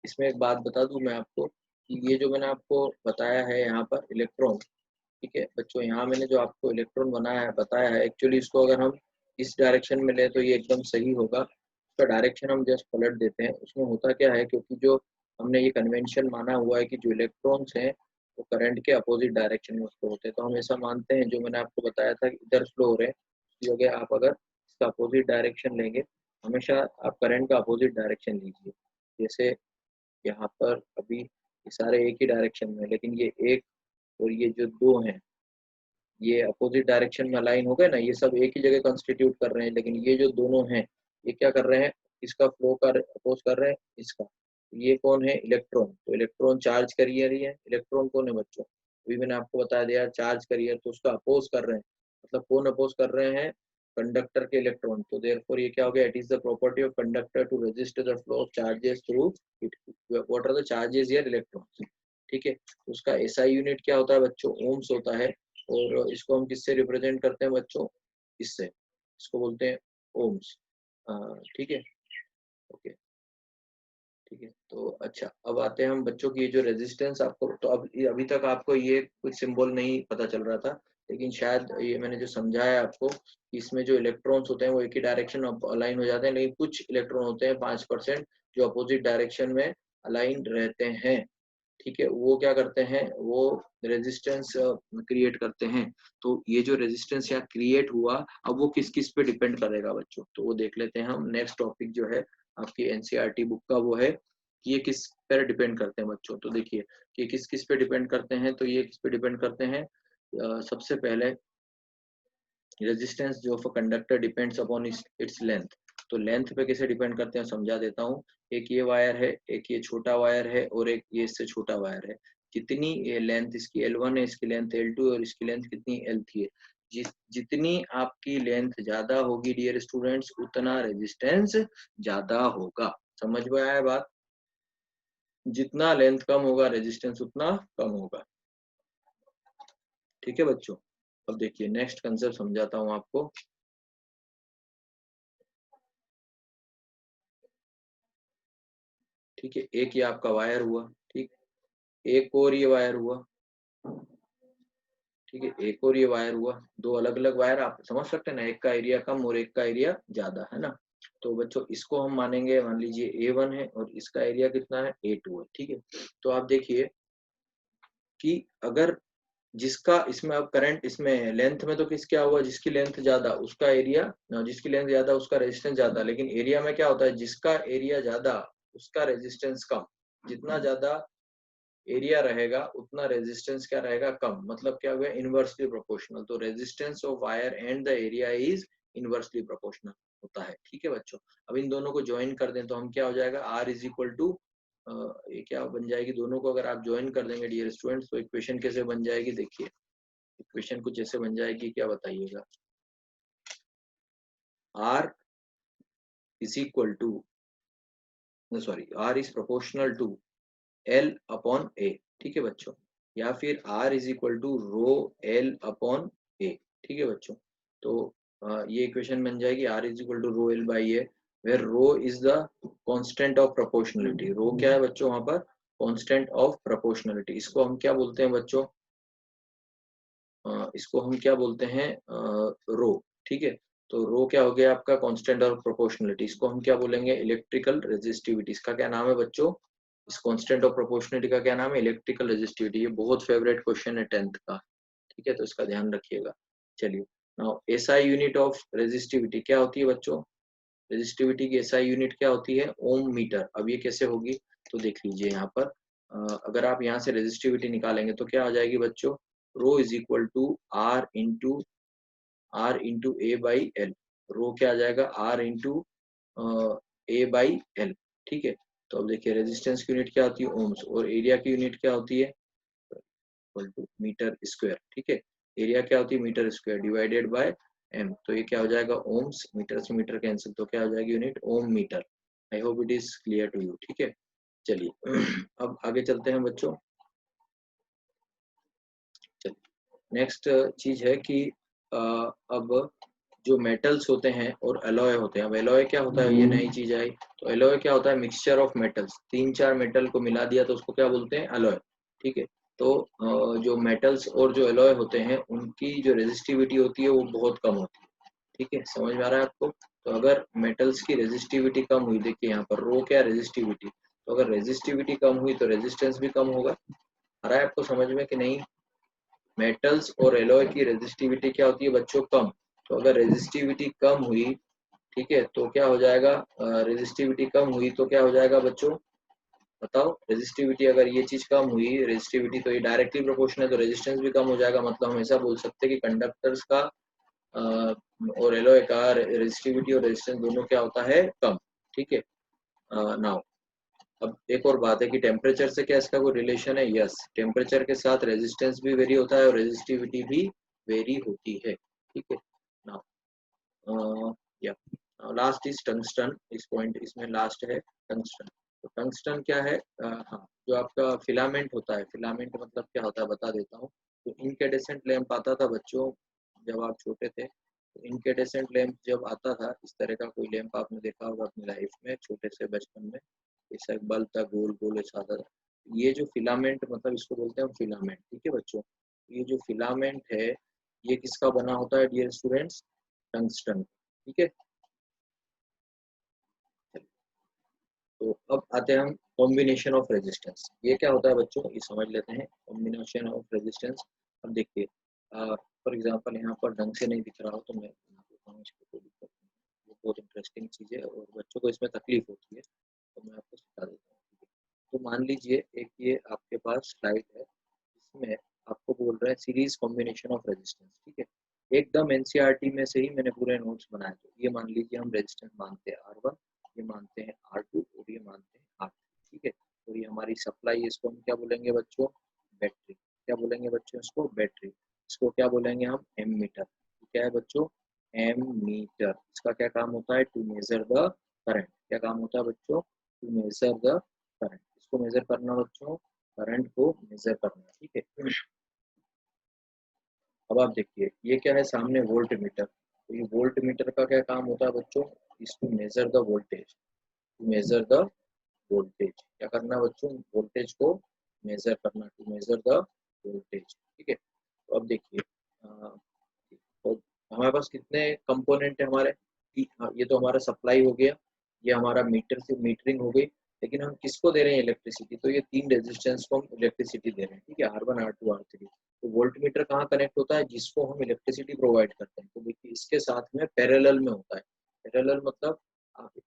इसमें एक बात बता दूं मैं आपको कि ये जो मैंने आपको बताया है यहाँ पर इलेक्ट्रॉन, ठीक है बच्चों, यहाँ मैंने जो आपको इलेक्ट्रॉन बनाया है बताया है, एक्चुअली इसको अगर हम इस डायरेक्शन में ले तो ये एकदम सही होगा। उसका डायरेक्शन हम जस्ट पलट देते हैं। उसमें होता क्या है, क्योंकि जो हमने ये कन्वेंशन माना हुआ है कि जो इलेक्ट्रॉन्स हैं वो करंट के अपोजिट डायरेक्शन में फ्लो होते हैं, तो हम ऐसा मानते हैं, जो मैंने आपको बताया था कि इधर फ्लो हो रहे हैं, उसकी जगह आप अगर इसका अपोजिट डायरेक्शन लेंगे, हमेशा आप करंट का अपोजिट डायरेक्शन लीजिए। जैसे यहाँ पर अभी ये सारे एक ही डायरेक्शन में, लेकिन ये एक और ये जो दो हैं ये अपोजिट डायरेक्शन में अलाइन हो गए ना, ये सब एक ही जगह कॉन्स्टिट्यूट कर रहे हैं। लेकिन ये जो दोनों हैं ये क्या कर रहे हैं, इसका फ्लो कर अपोज कर रहे हैं इसका। ये कौन है, इलेक्ट्रॉन। तो इलेक्ट्रॉन चार्ज करियर ही है, इलेक्ट्रॉन कौन है बच्चों, अभी मैंने आपको बता दिया चार्ज करियर, तो उसका अपोज कर रहे हैं। मतलब कौन अपोज कर रहे हैं, कंडक्टर के इलेक्ट्रॉन। तो देयरफॉर ये क्या हो गया, it is the property of conductor to resist the flow of charges through it. What are the charges here, electrons, ठीक है। उसका एसआई यूनिट क्या होता है बच्चों, ओम्स होता है। और इसको हम किससे रिप्रेजेंट करते हैं बच्चों, इससे, इसको बोलते हैं ओम्स, ठीक है, ओके, ठीक है। तो अच्छा अब आते हैं हम बच्चों की ये जो रेजिस्टेंस आपको, तो अब अभी तक आपको ये कुछ सिंबल नहीं पता चल रहा था, लेकिन शायद ये मैंने जो समझाया आपको, इसमें जो इलेक्ट्रॉन्स होते हैं वो एक ही डायरेक्शन अलाइन हो जाते हैं, लेकिन कुछ इलेक्ट्रॉन होते हैं 5% जो अपोजिट डायरेक्शन में अलाइन रहते हैं, ठीक है। वो क्या करते हैं, वो रेजिस्टेंस क्रिएट करते हैं। तो ये जो रेजिस्टेंस यहाँ क्रिएट हुआ, अब वो किस किस पे डिपेंड करेगा बच्चों, तो वो देख लेते हैं हम। नेक्स्ट टॉपिक जो है आपकी एनसीईआरटी बुक का वो है कि ये किस पर डिपेंड करते हैं बच्चों। तो देखिए कि किस किस पे डिपेंड करते हैं, तो ये किस पे डिपेंड करते हैं, सबसे पहले रेजिस्टेंस जो of a conductor depends upon its length. तो लेंथ पे कैसे डिपेंड करते हैं समझा देता हूँ। एक ये वायर है, एक ये छोटा वायर है, और एक ये इससे छोटा वायर है। जितनी ये लेंथ इसकी L1 है, इसकी लेंथ L2 और इसकी लेंथ कितनी L3 है। जितनी आपकी लेंथ ज्यादा होगी डियर स्टूडेंट्स, उतना रेजिस्टेंस ज्यादा होगा। समझ में आया बात, जितना लेंथ कम होगा रेजिस्टेंस उतना कम होगा, ठीक है बच्चों। अब देखिए नेक्स्ट कंसेप्ट समझाता हूँ आपको। ठीक है, एक ये आपका वायर हुआ, ठीक, एक और ये वायर हुआ, ठीक है, एक और ये वायर हुआ। दो अलग अलग वायर, आप समझ सकते हैं ना, एक का एरिया कम और एक का एरिया ज्यादा है ना। तो बच्चों इसको हम मानेंगे, मान लीजिए A1 है और इसका एरिया कितना है A2 है, ठीक है। तो आप देखिए कि अगर जिसका इसमें अब करंट इसमें लेंथ में तो किस क्या हुआ, जिसकी लेंथ ज्यादा उसका एरिया, जिसकी लेंथ ज्यादा उसका रेजिस्टेंस ज्यादा, लेकिन एरिया में क्या होता है, जिसका एरिया ज्यादा उसका रेजिस्टेंस कम। जितना ज्यादा एरिया रहेगा उतना रेजिस्टेंस क्या रहेगा, कम। मतलब क्या हो गया, इनवर्सली प्रोपोर्शनल। तो resistance of wire and the area is inversely proportional होता है। ठीक है बच्चों, अब इन दोनों को ज्वाइन कर दें तो हम क्या हो जाएगा, आर इज इक्वल टू, ये क्या बन जाएगी, दोनों को अगर आप ज्वाइन कर देंगे डियर स्टूडेंट्स तो इक्वेशन कैसे बन जाएगी, देखिए इक्वेशन कुछ ऐसे बन जाएगी, क्या बताइएगा, R is equal to, sorry, R is proportional to L upon A. ठीक है बच्चों, या फिर R is equal to rho L upon A. ठीक है बच्चों, तो ये इक्वेशन बन जाएगी R is equal to rho L by A, where rho is the constant of proportionality. Rho क्या है बच्चों वहां पर, कांस्टेंट ऑफ प्रोपोर्शनलिटी। इसको हम क्या बोलते हैं बच्चों, इसको हम क्या बोलते हैं, रो। ठीक है, तो रो क्या हो गया आपका, कांस्टेंट ऑफ प्रोपोर्शनलिटी। इसको हम क्या बोलेंगे, इलेक्ट्रिकल रेजिस्टिविटी। इसका क्या नाम है बच्चों, इस कांस्टेंट ऑफ प्रोपोर्शनलिटी का क्या नाम है, इलेक्ट्रिकल रेजिस्टिविटी। ये बहुत फेवरेट क्वेश्चन है 10th का। ठीक है, तो इसका ध्यान रखिएगा। चलिए, now SI unit of resistivity क्या होती है बच्चों, रेजिस्टिविटी की एसआई यूनिट क्या होती है, ओम मीटर। अब ये कैसे होगी, तो देख लीजिए यहाँ पर, अगर आप यहाँ से रेजिस्टिविटी निकालेंगे तो क्या आ जाएगी बच्चों, rho is equal to R into A by L. Rho क्या आ जाएगा, R into A by L. ठीक है, तो अब देखिए रेजिस्टेंस की यूनिट क्या होती है, ओम्स, और एरिया की यूनिट क्या होती है, इक्वल टू मीटर स्क्वायर। ठीक है, एरिया क्या होती है, metre square divided by m. तो ये क्या हो जाएगा, ओम्स, मीटर से मीटर कैंसिल, तो क्या हो जाएगी unit, ohm metre. I hope it is clear to you. ठीक है, चलिए अब आगे चलते हैं बच्चों। चलिए, नेक्स्ट चीज है कि अब जो मेटल्स होते हैं और एलॉय होते हैं। अब एलॉय क्या होता है, ये नई चीज आई। तो एलॉय क्या होता है, मिक्सचर ऑफ मेटल्स, 3-4 मेटल को मिला दिया तो उसको क्या बोलते हैं, एलॉय। ठीक है, तो जो मेटल्स और जो एलॉय होते हैं उनकी जो रेजिस्टिविटी होती है वो बहुत कम होती है। ठीक है, समझ में आ रहा है आपको। तो अगर मेटल्स की रेजिस्टिविटी कम हुई, देखिए यहाँ पर रो क्या, रेजिस्टिविटी, तो अगर रेजिस्टिविटी कम हुई तो रेजिस्टेंस भी कम होगा। आ रहा है आपको समझ में कि नहीं, मेटल्स और एलॉय की रेजिस्टिविटी क्या होती है बच्चों, कम। तो अगर रेजिस्टिविटी कम हुई, ठीक है, तो क्या हो जाएगा, रेजिस्टिविटी कम हुई तो क्या हो जाएगा बच्चों, बताओ। रेजिस्टिविटी अगर ये चीज कम हुई, रेजिस्टिविटी तो ये डायरेक्टली प्रोपोर्शनल है, तो रेजिस्टेंस भी कम हो जाएगा। मतलब हम ऐसा बोल सकते हैं कि कंडक्टर्स का और एलॉय का रेजिस्टिविटी और रेजिस्टेंस दोनों क्या होता है, कम। ठीक है, नाउ अब एक और बात है कि टेम्परेचर से क्या इसका कोई रिलेशन है, यस, टेम्परेचर के साथ रेजिस्टेंस भी वेरी होता है और रेजिस्टिविटी भी वेरी होती है। ठीक है, नाउ या लास्ट इज टंगस्टन। इस पॉइंट इसमें लास्ट है टंगस्टन। तो टंगस्टन क्या है, हाँ, जो आपका फिलामेंट होता है, फिलामेंट मतलब क्या होता है बता देता हूँ। तो इनकेडेसेंट लैंप आता था बच्चों जब आप छोटे थे, तो इनकेडेसेंट लैंप जब आता था, इस तरह का कोई लैंप आपने देखा होगा अपनी लाइफ में छोटे से बचपन में, ऐसा एक बल्ब था गोल गोल ऐसा आता था। ये जो फिलामेंट, मतलब इसको बोलते हैं फिलामेंट। ठीक है बच्चों, ये जो फिलामेंट है ये किसका बना होता है डियर स्टूडेंट्स, टंगस्टन। ठीक है, तो अब आते हैं हम कॉम्बिनेशन ऑफ रेजिस्टेंस। ये क्या होता है बच्चों, ये समझ लेते हैं, कॉम्बिनेशन ऑफ रेजिस्टेंस। अब देखिए, फॉर एग्जांपल यहाँ पर ढंग से नहीं दिख रहा हो तो मैं बताता हूँ, इसको कोई दिक्कत नहीं है। ये बहुत इंटरेस्टिंग चीज़ है और बच्चों को इसमें तकलीफ होती है, तो मैं आपको सिखा देता हूँ। तो मान लीजिए एक ये आपके पास स्लाइड है, इसमें आपको बोल रहे हैं सीरीज कॉम्बिनेशन ऑफ रेजिस्टेंस। ठीक है, एकदम एनसीईआरटी में से ही मैंने पूरे नोट्स बनाए। तो ये मान लीजिए हम रेजिस्टेंस मानते हैं R1, ये मानते हैं R2 और ये मानते हैं R3। ठीक है, और ये हमारी सप्लाई है, इसको हम क्या बोलेंगे बच्चों, बैटरी। क्या बोलेंगे बच्चों, इसको बैटरी। इसको क्या बोलेंगे हम, एम मीटर। क्या है बच्चों, एम मीटर। इसका क्या काम होता है, टू मेजर द करंट। क्या काम होता है बच्चों, टू मेजर द करंट। इसको मेजर करना बच्चों, करंट को मेजर करना। ठीक है, अब आप देखिए ये क्या है सामने, वोल्ट मीटर। तो ये वोल्ट मीटर का क्या काम होता है बच्चों, इसको measure the voltage, to measure the voltage. क्या करना बच्चों, वोल्टेज को मेजर करना, टू मेजर द वोल्टेज। ठीक है, तो अब देखिए, तो हमारे पास कितने कंपोनेंट है हमारे, ये तो हमारा सप्लाई हो गया, ये हमारा मीटर से मीटरिंग हो गई। लेकिन हम किसको दे रहे हैं इलेक्ट्रिसिटी, तो ये 3 रेजिस्टेंस को हम इलेक्ट्रिसिटी दे रहे हैं। ठीक है, R1 R2 R3। तो वोल्ट मीटर कहाँ कनेक्ट होता है, जिसको हम इलेक्ट्रिसिटी प्रोवाइड करते हैं। तो देखिए इसके साथ में पैरेलल में होता है। पैरेलल मतलब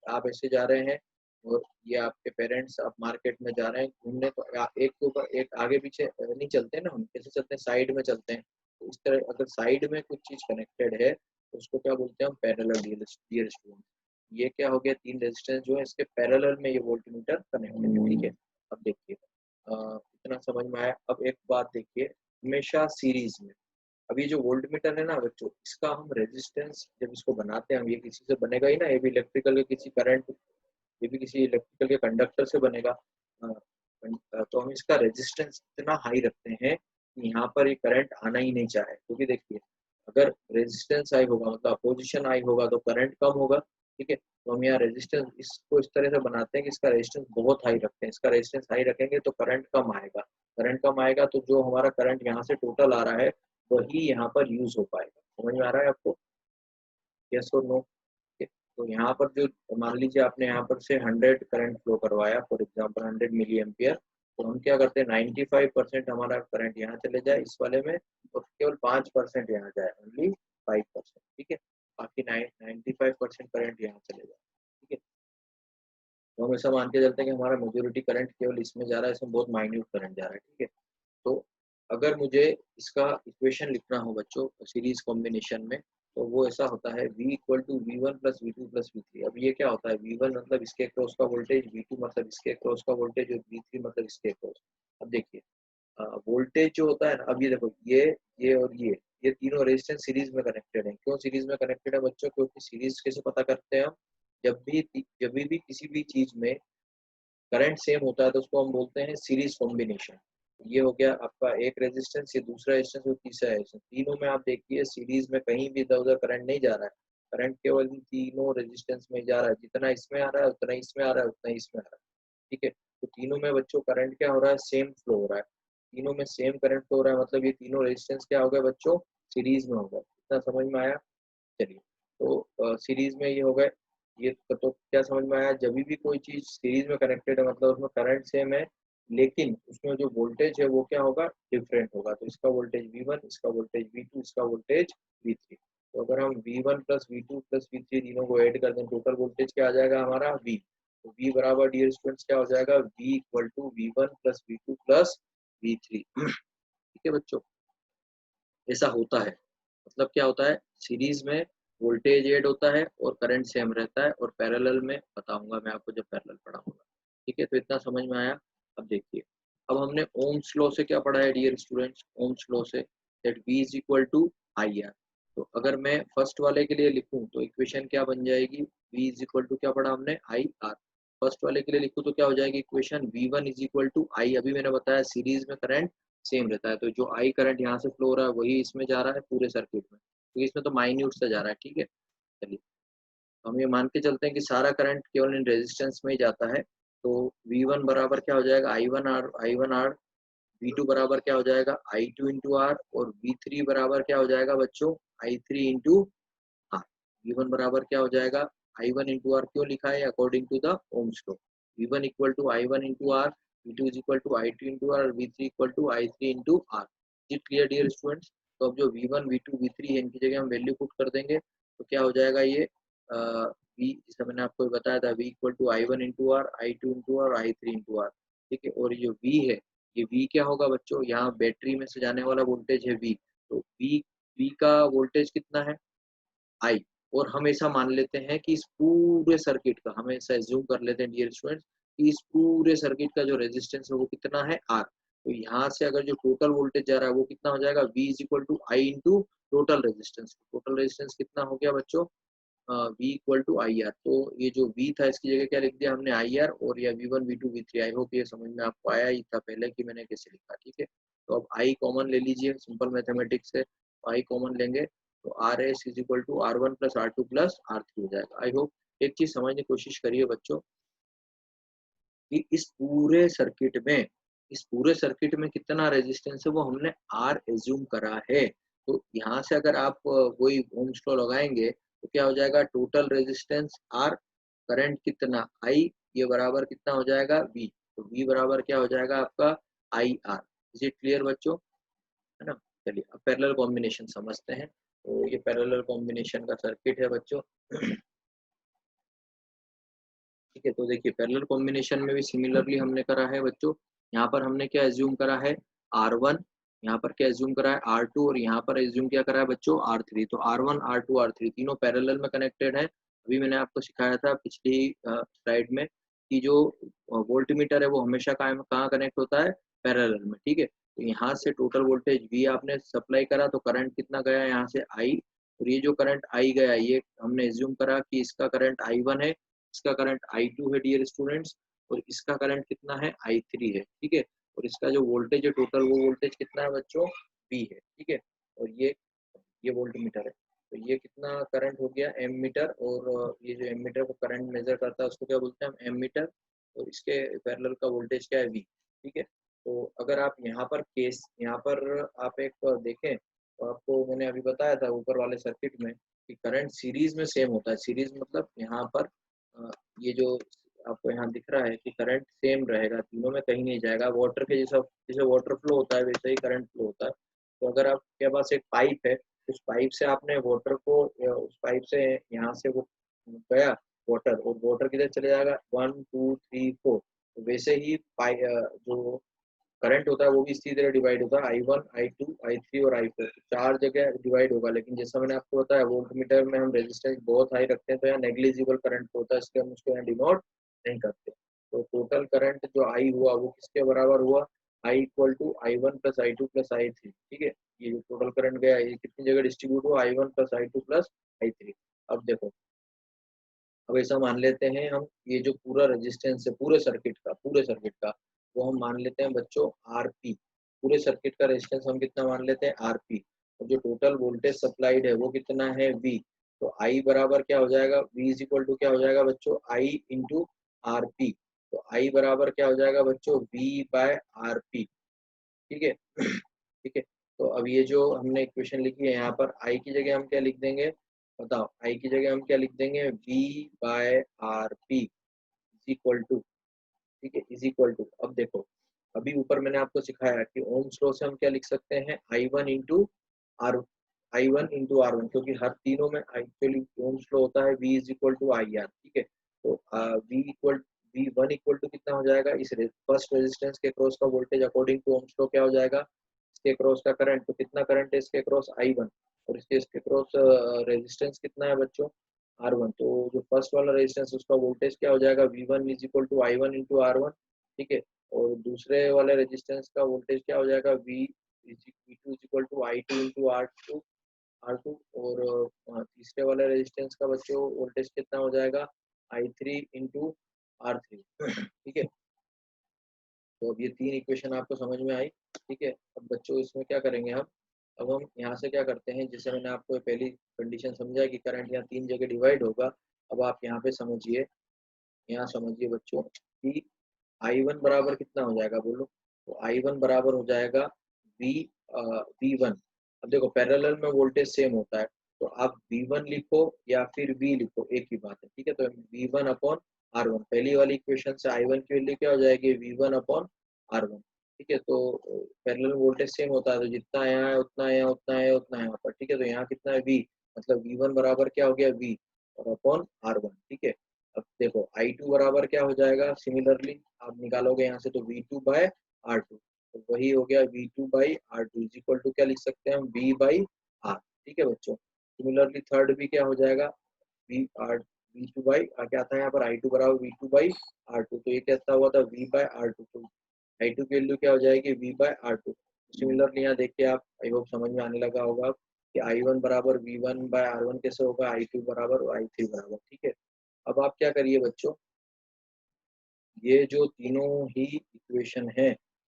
आप ऐसे जा रहे हैं और ये आपके पेरेंट्स, आप मार्केट में जा रहे हैं घूमने, तो एक के ऊपर एक आगे पीछे नहीं चलते ना, हम कैसे चलते हैं, साइड में चलते हैं। तो इस तरह अगर साइड में कुछ चीज कनेक्टेड है तो उसको क्या बोलते हैं हम, पैरेलल। डियर स्टूडेंट, ये क्या हो गया, 3 रेजिस्टेंस जो है इसके पैरेलल में ये वोल्टमीटर कनेक्टेड है, ठीक है। अब देखिए इतना समझ में आया। अब एक बात देखिए, हमेशा सीरीज में, अब ये जो वोल्ट मीटर है ना बच्चों, इसका हम रेजिस्टेंस जब इसको बनाते हैं हम, ये किसी से बनेगा ही ना, ये भी इलेक्ट्रिकल के किसी करंट, ये भी किसी इलेक्ट्रिकल के कंडक्टर से बनेगा। तो हम इसका रेजिस्टेंस इतना हाई रखते हैं कि यहाँ पर ये करंट आना ही नहीं चाहे, क्योंकि देखिए अगर रेजिस्टेंस हाई होगा मतलब अपोजिशन हाई होगा तो करंट कम होगा, ठीक है। तो हम यहाँ रेजिस्टेंस इसको इस तरह से बनाते हैं कि इसका रेजिस्टेंस बहुत हाई रखते हैं। इसका रेजिस्टेंस हाई रखेंगे तो करंट कम आएगा, करंट कम आएगा तो जो हमारा करंट यहाँ से टोटल आ रहा है वही यहाँ पर यूज हो पाएगा। समझ में आ रहा है आपको, यस और नो? तो यहाँ पर जो मान लीजिए आपने यहाँ पर से 100 करंट फ्लो करवाया, फॉर एग्जांपल 100 मिली एम्पियर, तो हम क्या करते हैं 95% हमारा करंट यहाँ चले जाए इस वाले में, और केवल 5% यहाँ जाए, ओनली 5%, ठीक है। बाकी 95% करंट यहाँ चले जाए, ठीक है। तो हम ऐसा मान के चलते हैं कि हमारा मेजोरिटी करंट केवल इसमें जा रहा है, इसमें बहुत माइन्यूट करंट जा रहा है, ठीक है। तो अगर मुझे इसका इक्वेशन लिखना हो बच्चों सीरीज कॉम्बिनेशन में, तो वो ऐसा होता है v equal to V one plus V two plus V three. अब ये क्या होता है, v1 मतलब इसके अक्रॉस का वोल्टेज, v2 मतलब इसके अक्रॉस का वोल्टेज, और v3 मतलब इसके अक्रॉस। अब देखिए वोल्टेज जो होता है ना, अब ये देखो ये और ये तीनों रेजिस्टेंस सीरीज में कनेक्टेड है। क्यों सीरीज में कनेक्टेड है बच्चों, क्योंकि सीरीज कैसे पता करते हैं हम, जब भी किसी भी चीज में करंट सेम होता है तो उसको हम बोलते हैं सीरीज कॉम्बिनेशन। ये हो गया आपका एक रेजिस्टेंस, ये दूसरा रेजिस्टेंस और तीसरा रेजिस्टेंस। तीनों में आप देखिए सीरीज में कहीं भी इधर उधर करंट नहीं जा रहा है, करंट केवल इन तीनों रेजिस्टेंस में जा रहा है। जितना इसमें आ रहा है उतना इसमें आ रहा है, उतना इसमें आ रहा है, ठीक है। तो तीनों में बच्चों करंट क्या हो रहा है, सेम फ्लो हो रहा है। तीनों में सेम करंट फ्लो हो रहा है, मतलब ये तीनों रेजिस्टेंस क्या हो गए बच्चों, सीरीज में हो गए। इतना समझ में आया? चलिए, तो सीरीज में ये हो गए। ये तो क्या समझ में आया, जब भी कोई चीज सीरीज में कनेक्टेड है मतलब उसमें करंट सेम है, लेकिन उसमें जो वोल्टेज है वो क्या होगा, डिफरेंट होगा। तो इसका वोल्टेज V1, इसका वोल्टेज V2, इसका वोल्टेज V3। तो अगर हम V1 plus V2 plus V3 तीनों को ऐड कर दें, टोटल वोल्टेज क्या आ जाएगा हमारा V। तो V बराबर डियर स्टूडेंट्स क्या हो जाएगा, V equal to V1 plus V2 plus V3 ठीक है बच्चों, ऐसा होता है। मतलब क्या होता है, सीरीज में वोल्टेज ऐड होता है और करंट सेम रहता है, और पैरेलल में बताऊंगा मैं आपको जब पैरेलल पढ़ाऊंगा, ठीक है। तो इतना समझ में आया। अब देखिए, अब हमने ओम्स लॉ से क्या पढ़ा है डियर स्टूडेंट्स, ओम्स लॉ से that V is equal to I R. तो अगर मैं फर्स्ट वाले के लिए लिखूं तो इक्वेशन क्या बन जाएगी, V इज इक्वल टू क्या पढ़ा हमने, आई आर। फर्स्ट वाले के लिए लिखूं तो क्या हो जाएगी equation, V1 is equal to I, अभी मैंने बताया सीरीज में करंट सेम रहता है, तो जो आई करंट यहाँ से फ्लो हो रहा है वही इसमें जा रहा है पूरे सर्किट में, क्योंकि इसमें तो माइन्यूट से जा रहा है, ठीक है। चलिए, तो हम ये मान के चलते हैं कि सारा करंट केवल इन रेजिस्टेंस में ही जाता है। तो V1 बराबर क्या हो जाएगा, आई वन आर। V2 बराबर क्या हो जाएगा, I2 इंटू आर। और V3 बराबर क्या हो जाएगा बच्चों, I3 इंटू आर। V1 बराबर क्या हो जाएगा, I1 इंटू आर। क्यों लिखा है, according to the ohm's law. V1 equal to I1 into R, V2 is equal to I2 into R, और V3 equal to I3 into R. It clear dear students? तो अब जो V1 V2 V3 है इनकी जगह हम value put कर देंगे, तो क्या हो जाएगा ये V, जैसे मैंने आपको बताया था, V equal to I1 into R, I2 into R, I3 into R, ठीक है। और ये जो V है, ये V क्या होगा बच्चों, यहाँ बैटरी में से जाने वाला वोल्टेज है V। तो V का वोल्टेज कितना है, आई। और हम ऐसा मान लेते हैं कि इस पूरे सर्किट का, हम ऐसा एज्यूम कर लेते हैं डियर स्टूडेंट्स कि इस पूरे सर्किट का जो रेजिस्टेंस है वो कितना है, आर। तो यहाँ से अगर जो टोटल वोल्टेज जा रहा है वो कितना हो जाएगा, V is equal to I into total resistance. Total resistance कितना हो गया बच्चों, V equal to I R. तो ये जो V था इसकी जगह क्या लिख दिया हमने, आई आर, और या V1 V2 V3। I hope ये समझ में आपको आया ही था पहले कि मैंने कैसे लिखा, ठीक है। तो अब आई कॉमन ले लीजिए, सिंपल मैथमेटिक्स है, तो आई कॉमन लेंगे तो R S is equal to R1 plus R2 plus R3 हो जाएगा। आई होप एक चीज समझने की कोशिश करिए बच्चों कि इस पूरे सर्किट में कितना रेजिस्टेंस है वो हमने आर एज्यूम करा है। तो यहाँ से अगर आप वही ओम्स लॉ लगाएंगे तो क्या हो जाएगा, टोटल रेजिस्टेंस आर, करंट कितना आई, ये बराबर कितना हो जाएगा V। तो V बराबर क्या हो जाएगा आपका I R. Is it clear बच्चों? है ना। चलिए अब पैरेलल कॉम्बिनेशन समझते हैं। तो ये पैरेलल कॉम्बिनेशन का सर्किट है बच्चों। ठीक है, तो देखिए पैरेलल कॉम्बिनेशन में भी सिमिलरली हमने करा है बच्चों। यहाँ पर हमने क्या एज्यूम करा है, R1, यहाँ पर क्या एज्यूम करा है R2, और यहाँ पर एज्यूम क्या करा है बच्चों R3। तो R1, R2, R3 तीनों पैरेलल में कनेक्टेड है। अभी मैंने आपको सिखाया था पिछली स्लाइड में कि जो वोल्टमीटर है वो हमेशा कहाँ कनेक्ट होता है, पैरेलल में। ठीक है, तो यहाँ से टोटल वोल्टेज V आपने सप्लाई करा तो करंट कितना गया यहाँ से I, और ये जो करंट I गया ये हमने एज्यूम करा कि इसका करंट I1 है, इसका करंट I2 है डियर स्टूडेंट्स, और इसका करंट कितना है I3 है। ठीक है, और इसका जो वोल्टेज है टोटल वो वोल्टेज कितना है बच्चों, V है। ठीक है, और ये वोल्ट मीटर है, तो ये कितना करंट हो गया एम मीटर, और ये जो एम मीटर को करंट मेजर करता है उसको क्या बोलते हैं हम, एम मीटर, और इसके पैरेलल का वोल्टेज क्या है, V। ठीक है, तो अगर आप यहाँ पर आप एक देखें तो आपको मैंने अभी बताया था ऊपर वाले सर्किट में कि करंट सीरीज में सेम होता है। सीरीज मतलब यहाँ पर ये जो आपको यहाँ दिख रहा है कि करंट सेम रहेगा, तीनों में कहीं नहीं जाएगा। वाटर के जैसा, जैसे वाटर फ्लो होता है वैसे ही करंट फ्लो होता है। तो अगर आपके पास एक पाइप है, उस पाइप से आपने वाटर को, उस पाइप से यहाँ से वो गया वाटर, और वाटर किधर चले जाएगा, 1 2 3 4। तो वैसे ही जो करंट होता है वो भी इसी तरह डिवाइड होता है, I1, I2, I3 और I4, चार जगह डिवाइड होगा। लेकिन जैसा मैंने आपको बताया वोल्ट मीटर में हम रेजिस्टेंस बहुत हाई रखते हैं, तो यहाँ नेग्लिजिबल करंट होता है, इसलिए हम उसको यहाँ डिनोट नहीं करते। तो टोटल करंट जो I हुआ वो किसके बराबर हुआ, I equal to I1 plus I2 plus I3। ठीक है, ये जो टोटल करंट गया ये कितनी जगह डिस्ट्रीब्यूट हुआ, I1 plus I2 plus I3। अब देखो, अब ऐसा मान लेते हैं हम, ये जो पूरा रेजिस्टेंस है पूरे सर्किट का वो हम मान लेते हैं बच्चों आरपी। पूरे सर्किट का रेजिस्टेंस हम कितना मान लेते हैं, आरपी। और जो टोटल वोल्टेज सप्लाइड है वो कितना है, वी। तो आई बराबर क्या हो जाएगा, वी इज इक्वल टू क्या हो जाएगा बच्चों, आई इंटू आर पी। तो आई बराबर क्या हो जाएगा बच्चों, वी बाय आर पी। ठीक है। ठीक है, तो अब ये जो हमने इक्वेशन लिखी है यहाँ पर आई की जगह हम क्या लिख देंगे, बताओ आई की जगह हम क्या लिख देंगे, V by R P is equal to, ठीक है, इज इक्वल टू। अब देखो, अभी ऊपर मैंने आपको सिखाया कि ओम्स लॉ से हम क्या लिख सकते हैं, R I one into R one, क्योंकि हर तीनों में एक्चुअली ओम्स लॉ होता है V is equal to I R. ठीक है, तो V1 इक्वल टू कितना हो जाएगा, इस फर्स्ट रेजिस्टेंस के क्रॉस का voltage according to ohm's law क्या हो जाएगा, इसके क्रॉस का करंट। तो कितना करंट है इसके क्रॉस, I1, और इसके क्रॉस रेजिस्टेंस कितना है बच्चों, R1। तो जो फर्स्ट वाला रेजिस्टेंस उसका वोल्टेज क्या हो जाएगा, V1 is equal to I1 into R1। ठीक है, और दूसरे वाले रेजिस्टेंस का वोल्टेज क्या हो जाएगा, V2 is equal to I2 into R2। और तीसरे वाले रेजिस्टेंस का बच्चों वोल्टेज कितना हो जाएगा, I3 इंटू R3। ठीक है, तो अब ये तीन इक्वेशन आपको समझ में आई। ठीक है, अब बच्चों इसमें क्या करेंगे हम, अब हम यहाँ से क्या करते हैं, जैसे मैंने आपको पहली कंडीशन समझा कि करंट यहाँ तीन जगह डिवाइड होगा। अब आप यहाँ पे समझिए, यहाँ समझिए बच्चों कि I1 बराबर कितना हो जाएगा बोलो, तो I1 बराबर हो जाएगा V V1। अब देखो पैरेलल में वोल्टेज सेम होता है, तो आप V1 लिखो या फिर V लिखो, एक ही बात है। ठीक है, तो V1 अपॉन R1, पहली वाली इक्वेशन से I1 की वैल्यू क्या हो जाएगी, V1 अपॉन R1। ठीक है, तो पैरेलल वोल्टेज सेम होता है, तो जितना यहाँ है उतना यहाँ, उतना है उतना यहाँ पर। ठीक है, तो यहाँ कितना है V, मतलब V1 बराबर क्या हो गया, V और अपॉन R1। ठीक है, अब देखो I2 बराबर क्या हो जाएगा, सिमिलरली आप निकालोगे यहाँ से तो V2 बाय R2, तो वही हो गया V2 by R2 is equal to क्या लिख सकते हैं हम, V बाई R। ठीक है बच्चों, सिमिलरली थर्ड भी क्या हो जाएगा, V2 बाई क्या आता है यहाँ पर, I2 बराबर V2 बाई R2। तो ये कैसा हुआ था, V बाय R2। तो I2 की वैल्यू क्या हो जाएगी, V बाय R2। सिमिलरली यहाँ देख के आप, आई होप समझ में आने लगा होगा कि I1 बराबर V1 बाय R1 कैसे होगा, I2 बराबर I3 बराबर। ठीक है, अब आप क्या करिए बच्चों, ये जो तीनों ही इक्वेशन है,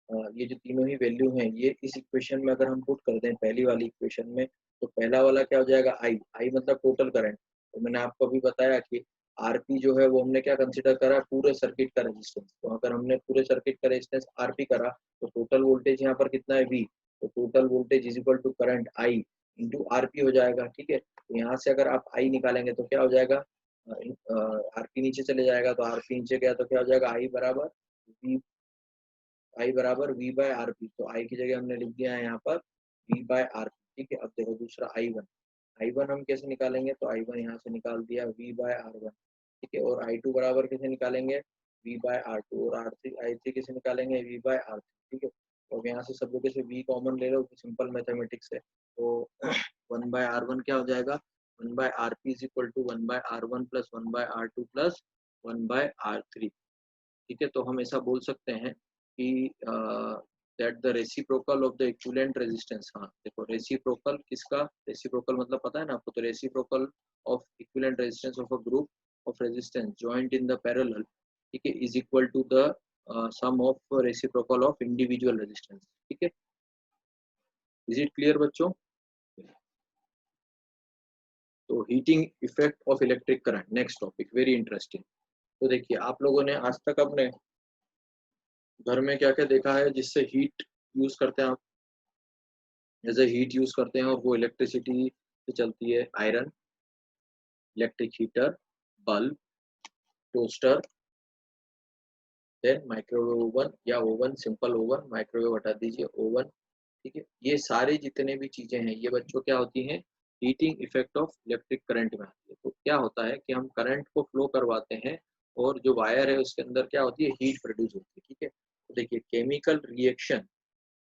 ये जो तीनों ही वैल्यू हैं, ये इस इक्वेशन में अगर हम पुट कर दें पहली वाली इक्वेशन में, तो पहला वाला क्या हो जाएगा, आई मतलब टोटल करंट। तो मैंने आपको अभी बताया कि आरपी जो है वो हमने क्या कंसिडर करा, पूरे सर्किट का रेजिस्टेंस। तो अगर हमने पूरे सर्किट का रेजिस्टेंस आरपी करा तो टोटल वोल्टेज यहाँ पर कितना है, वी। तो total voltage is equal to current I into RP हो जाएगा। ठीक है, तो यहाँ से अगर आप आई निकालेंगे तो क्या हो जाएगा, आरपी नीचे चले जाएगा, तो आरपी नीचे गया तो क्या हो जाएगा, आई बराबर वी बाय आरपी। तो आई की जगह हमने लिख दिया है यहाँ पर V बाय आर। ठीक है, अब देखो दूसरा I1 हम कैसे निकालेंगे, तो I1 यहाँ से निकाल दिया V बाय R1। ठीक है, और I2 बराबर कैसे निकालेंगे, V बाय R2, और I3 कैसे निकालेंगे, V बाय R3। ठीक है, तो अब यहाँ से सब लोग से V कॉमन ले लो, सिंपल मैथमेटिक्स है, तो 1 बाय R1 क्या हो जाएगा, 1 by RP is equal to 1 by R1 plus 1 by R2 plus 1 by R3। ठीक है, तो हम ऐसा बोल सकते हैं कि that the reciprocal of the equivalent resistance. हाँ देखो, रेसिप्रोकल किसका, रेसिप्रोकल मतलब पता है ना आपको, तो reciprocal of equivalent resistance of a group of resistance joint in the parallel, ठीक है, is equal to the sum of reciprocal of individual resistance. ठीक है, इज इट क्लियर बच्चों। तो heating effect of electric current, next topic, very interesting. तो देखिए, आप लोगों ने आज तक अपने घर में क्या क्या देखा है जिससे हीट यूज करते हैं आप, एज ए हीट यूज करते हैं, और वो इलेक्ट्रिसिटी से चलती है। Iron, electric heater, bulb, toaster, then microwave oven या ओवन, सिंपल ओवन, माइक्रोवेव हटा दीजिए, ओवन। ठीक है, ये सारी जितने भी चीजें हैं ये बच्चों क्या होती हैं, heating effect of electric current में आती है। तो क्या होता है कि हम करंट को फ्लो करवाते हैं, और जो वायर है उसके अंदर क्या होती है, हीट प्रोड्यूस होती है। ठीक है, तो देखिए केमिकल रिएक्शन,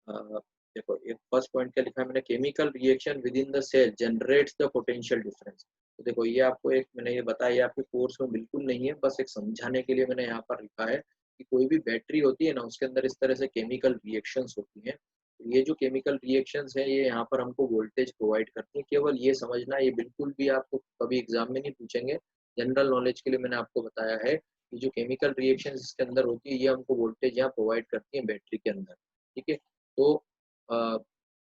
देखो एक फर्स्ट पॉइंट क्या लिखा है मैंने, chemical reaction within the cell generates the potential difference. तो देखो ये आपको एक मैंने ये बताया, आपके कोर्स में बिल्कुल नहीं है, बस एक समझाने के लिए मैंने यहाँ पर लिखा है कि कोई भी बैटरी होती है ना, उसके अंदर इस तरह से केमिकल रिएक्शंस होती हैं। तो ये जो केमिकल रिएक्शंस है ये यहाँ पर हमको वोल्टेज प्रोवाइड करती है, केवल ये समझना, ये बिल्कुल भी आपको कभी एग्जाम में नहीं पूछेंगे, जनरल नॉलेज के लिए मैंने आपको बताया है कि जो केमिकल रिएक्शन इसके अंदर होती है ये हमको वोल्टेज यहाँ प्रोवाइड करती है बैटरी के अंदर। ठीक है, तो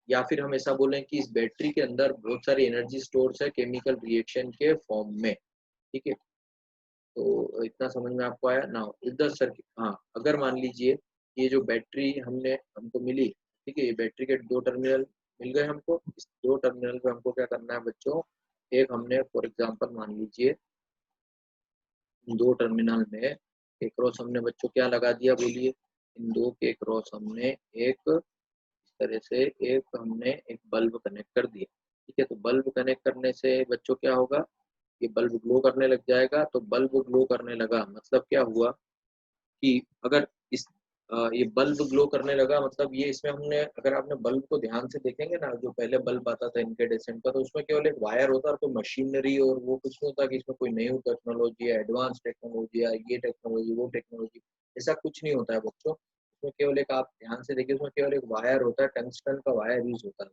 या फिर हम ऐसा बोलें कि इस बैटरी के अंदर बहुत सारी एनर्जी स्टोर्स है केमिकल रिएक्शन के फॉर्म में। ठीक है, तो इतना समझ में आपको आया ना, इधर सर्किट। हाँ, अगर मान लीजिए ये जो बैटरी हमको मिली, ठीक है, ये बैटरी के दो टर्मिनल मिल गए हमको, इस दो टर्मिनल पे हमको क्या करना है बच्चों, एक हमने फॉर एग्जांपल मान लीजिए दो टर्मिनल में एक क्रॉस हमने बच्चों क्या लगा दिया, बोलिए, इन दो के क्रॉस हमने एक तरह से एक बल्ब कनेक्ट कर दिया। ठीक है, तो बल्ब कनेक्ट करने से बच्चों क्या होगा, ये बल्ब ग्लो करने लग जाएगा। तो बल्ब ग्लो करने लगा मतलब क्या हुआ कि अगर इस ये बल्ब ग्लो करने लगा मतलब ये इसमें हमने, अगर आपने बल्ब को ध्यान से देखेंगे ना, जो पहले बल्ब आता था इनकेडेसेंट का, तो उसमें केवल एक वायर होता और कोई मशीनरी और वो कुछ नहीं होता कि इसमें कोई नई टेक्नोलॉजी है, एडवांस टेक्नोलॉजी है, ये टेक्नोलॉजी वो टेक्नोलॉजी, ऐसा कुछ नहीं होता है बच्चों। उसमें केवल एक, आप ध्यान से देखिए, उसमें केवल एक वायर होता है, टंगस्टन का वायर यूज होता है।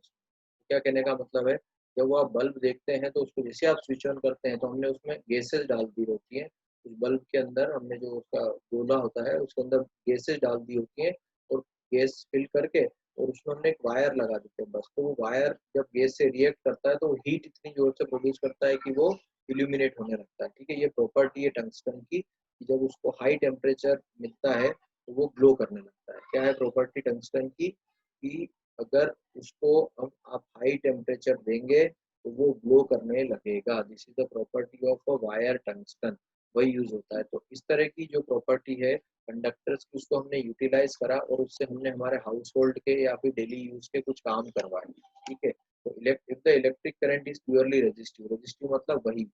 क्या कहने का मतलब है, जब वो आप बल्ब देखते हैं तो उसको जैसे आप स्विच ऑन करते हैं तो हमने उसमें गैसेस डाल दी होती है, उस बल्ब के अंदर हमने जो उसका गोला होता है उसके अंदर गैसेस डाल दी होती है, और गैस फिल करके और उसमें हमने एक वायर लगा देते हैं बस। तो वो वायर जब गैस से रिएक्ट करता है तो हीट इतनी जोर से प्रोड्यूस करता है कि वो इल्यूमिनेट होने लगता है। ठीक है, ये प्रॉपर्टी है टंगस्टन की कि जब उसको हाई टेम्परेचर मिलता है तो वो ग्लो करने लगता है। क्या है प्रॉपर्टी टंगस्टन की, कि अगर उसको हम आप हाई टेम्परेचर देंगे तो वो ग्लो करने लगेगा। This is the property of a wire tungsten, वही यूज होता है। तो इस तरह की जो प्रॉपर्टी है कंडक्टर्स की, उसको हमने यूटिलाइज करा और उससे हमने हमारे हाउस होल्ड के या फिर डेली यूज के कुछ काम करवाए। ठीक है, तो if the electric current is purely resistive, resistive मतलब वही,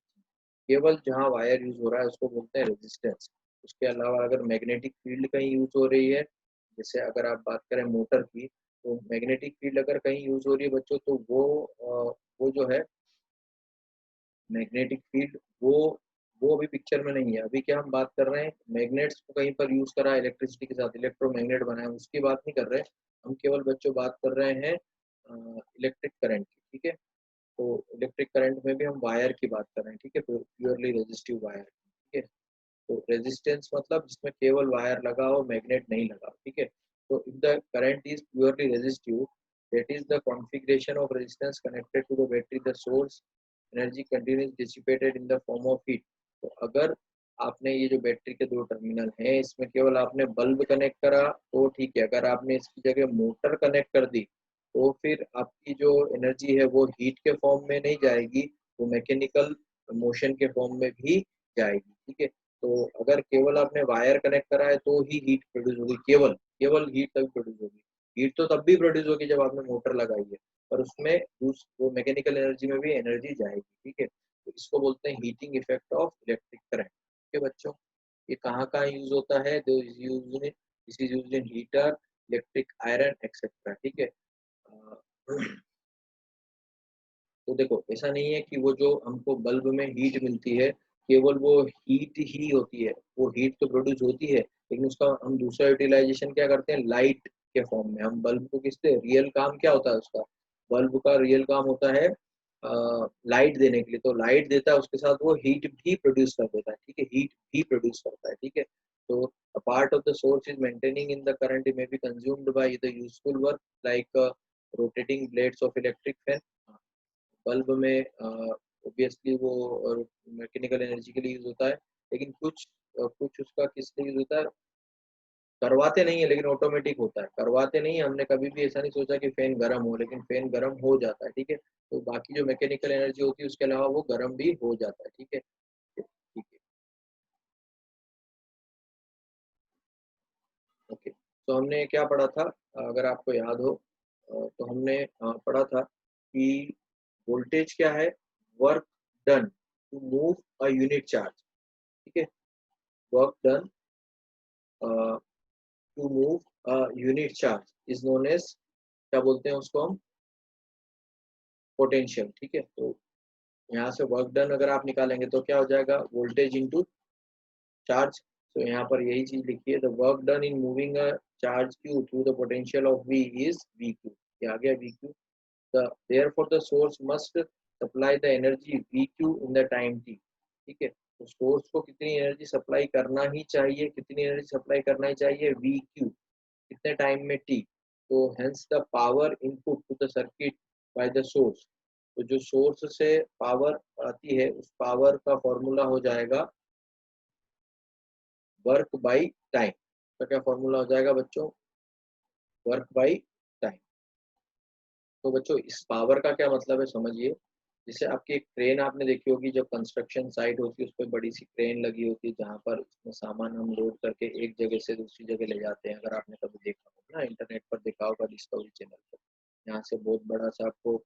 केवल जहाँ वायर यूज हो रहा है उसको बोलते हैं रेजिस्टेंस। उसके अलावा अगर मैग्नेटिक फील्ड कहीं यूज हो रही है, जैसे अगर आप बात करें मोटर की, तो मैग्नेटिक फील्ड अगर कहीं यूज हो रही है बच्चों, तो वो जो है मैग्नेटिक फील्ड, वो अभी पिक्चर में नहीं है। अभी क्या हम बात कर रहे हैं, मैग्नेट्स को कहीं पर यूज करा इलेक्ट्रिसिटी के साथ, इलेक्ट्रोमैग्नेट बनाया, उसकी बात नहीं कर रहे, हम केवल बच्चों बात कर रहे हैं इलेक्ट्रिक करंट की। ठीक है, तो इलेक्ट्रिक करंट में भी हम वायर की बात कर रहे हैं। ठीक है, तो प्योरली रेजिस्टिव वायर। ठीक है, तो रेजिस्टेंस मतलब जिसमें केवल वायर लगा हो, मैग्नेट नहीं लगा। ठीक है, तो if the current is purely resistive, that is the configuration of resistance connected to the battery, the source energy continues dissipated in the form of heat। तो अगर आपने ये जो बैटरी के दो टर्मिनल हैं इसमें केवल आपने बल्ब कनेक्ट करा तो ठीक है, अगर आपने इसकी जगह मोटर कनेक्ट कर दी तो फिर आपकी जो एनर्जी है वो हीट के फॉर्म में नहीं जाएगी, वो मैकेनिकल मोशन के फॉर्म में भी जाएगी। ठीक है, तो अगर केवल आपने वायर कनेक्ट करा है तो ही हीट प्रोड्यूस होगी, केवल केवल हीट तभी प्रोड्यूस होगी। हीट तो तब भी प्रोड्यूस होगी जब आपने मोटर लगाई है, पर उसमें वो मैकेनिकल एनर्जी में भी एनर्जी जाएगी, ठीक है। तो इसको बोलते हैं heating effect of electric current. ठीक है बच्चों, ये कहाँ कहाँ यूज होता है? This is use in heater, electric iron etcetera, ठीक है। तो देखो ऐसा नहीं है कि वो जो हमको बल्ब में हीट मिलती है केवल वो हीट ही होती है, वो हीट तो प्रोड्यूस होती है, लेकिन उसका हम दूसरा यूटिलाइजेशन क्या करते हैं, लाइट के फॉर्म में। हम बल्ब को किससे, रियल काम क्या होता है उसका, बल्ब का रियल काम होता है लाइट देने के लिए, तो लाइट देता है उसके साथ वो हीट भी प्रोड्यूस कर देता है, ठीक है, हीट भी प्रोड्यूस करता है, ठीक है। तो a part of the source is maintaining in the current may be consumed by the useful work like rotating blades of electric fan। Bulb में ऑब्वियसली वो मैकेनिकल एनर्जी के लिए यूज होता है, लेकिन कुछ उसका किस लिए यूज होता है, करवाते नहीं है लेकिन ऑटोमेटिक होता है, करवाते नहीं है। हमने कभी भी ऐसा नहीं सोचा कि फैन गर्म हो, लेकिन फैन गर्म हो जाता है, ठीक है। तो बाकी जो मैकेनिकल एनर्जी होती है उसके अलावा वो गर्म भी हो जाता है, ठीक है, ठीक है, ओके। तो हमने क्या पढ़ा था, अगर आपको याद हो तो हमने पढ़ा था कि वोल्टेज क्या है, work done to move a unit charge, ठीक है, work done to move unit charge is known as, क्या बोलते हैं उसको हम, पोटेंशियल, ठीक है। तो यहाँ से वर्क डन अगर आप निकालेंगे तो क्या हो जाएगा, वोल्टेज इनटू चार्ज। तो यहाँ पर यही चीज लिखी है, the work done in moving a charge Q through the potential of V is V Q, ये आ गया V Q. therefore the source must supply the energy VQ in the time t, ठीक है। तो सोर्स को कितनी energy supply करना ही चाहिए, कितनी एनर्जी सप्लाई करना ही चाहिए, VQ, कितने टाइम में t। तो hence the power input to the circuit by the source, तो जो सोर्स से पावर आती है उस पावर का फॉर्मूला हो जाएगा वर्क बाई टाइम। तो क्या फॉर्मूला हो जाएगा बच्चों, वर्क बाई टाइम। तो बच्चों इस पावर का क्या मतलब है समझिए, जैसे आपकी एक क्रेन आपने देखी होगी, जब कंस्ट्रक्शन साइट होती है उस पर बड़ी सी क्रेन लगी होती है जहाँ पर उसमें सामान हम लोड करके एक जगह से दूसरी जगह ले जाते हैं। अगर आपने कभी देखा होगा ना, इंटरनेट पर देखा होगा डिस्कवरी चैनल पर, यहाँ से बहुत बड़ा सा आपको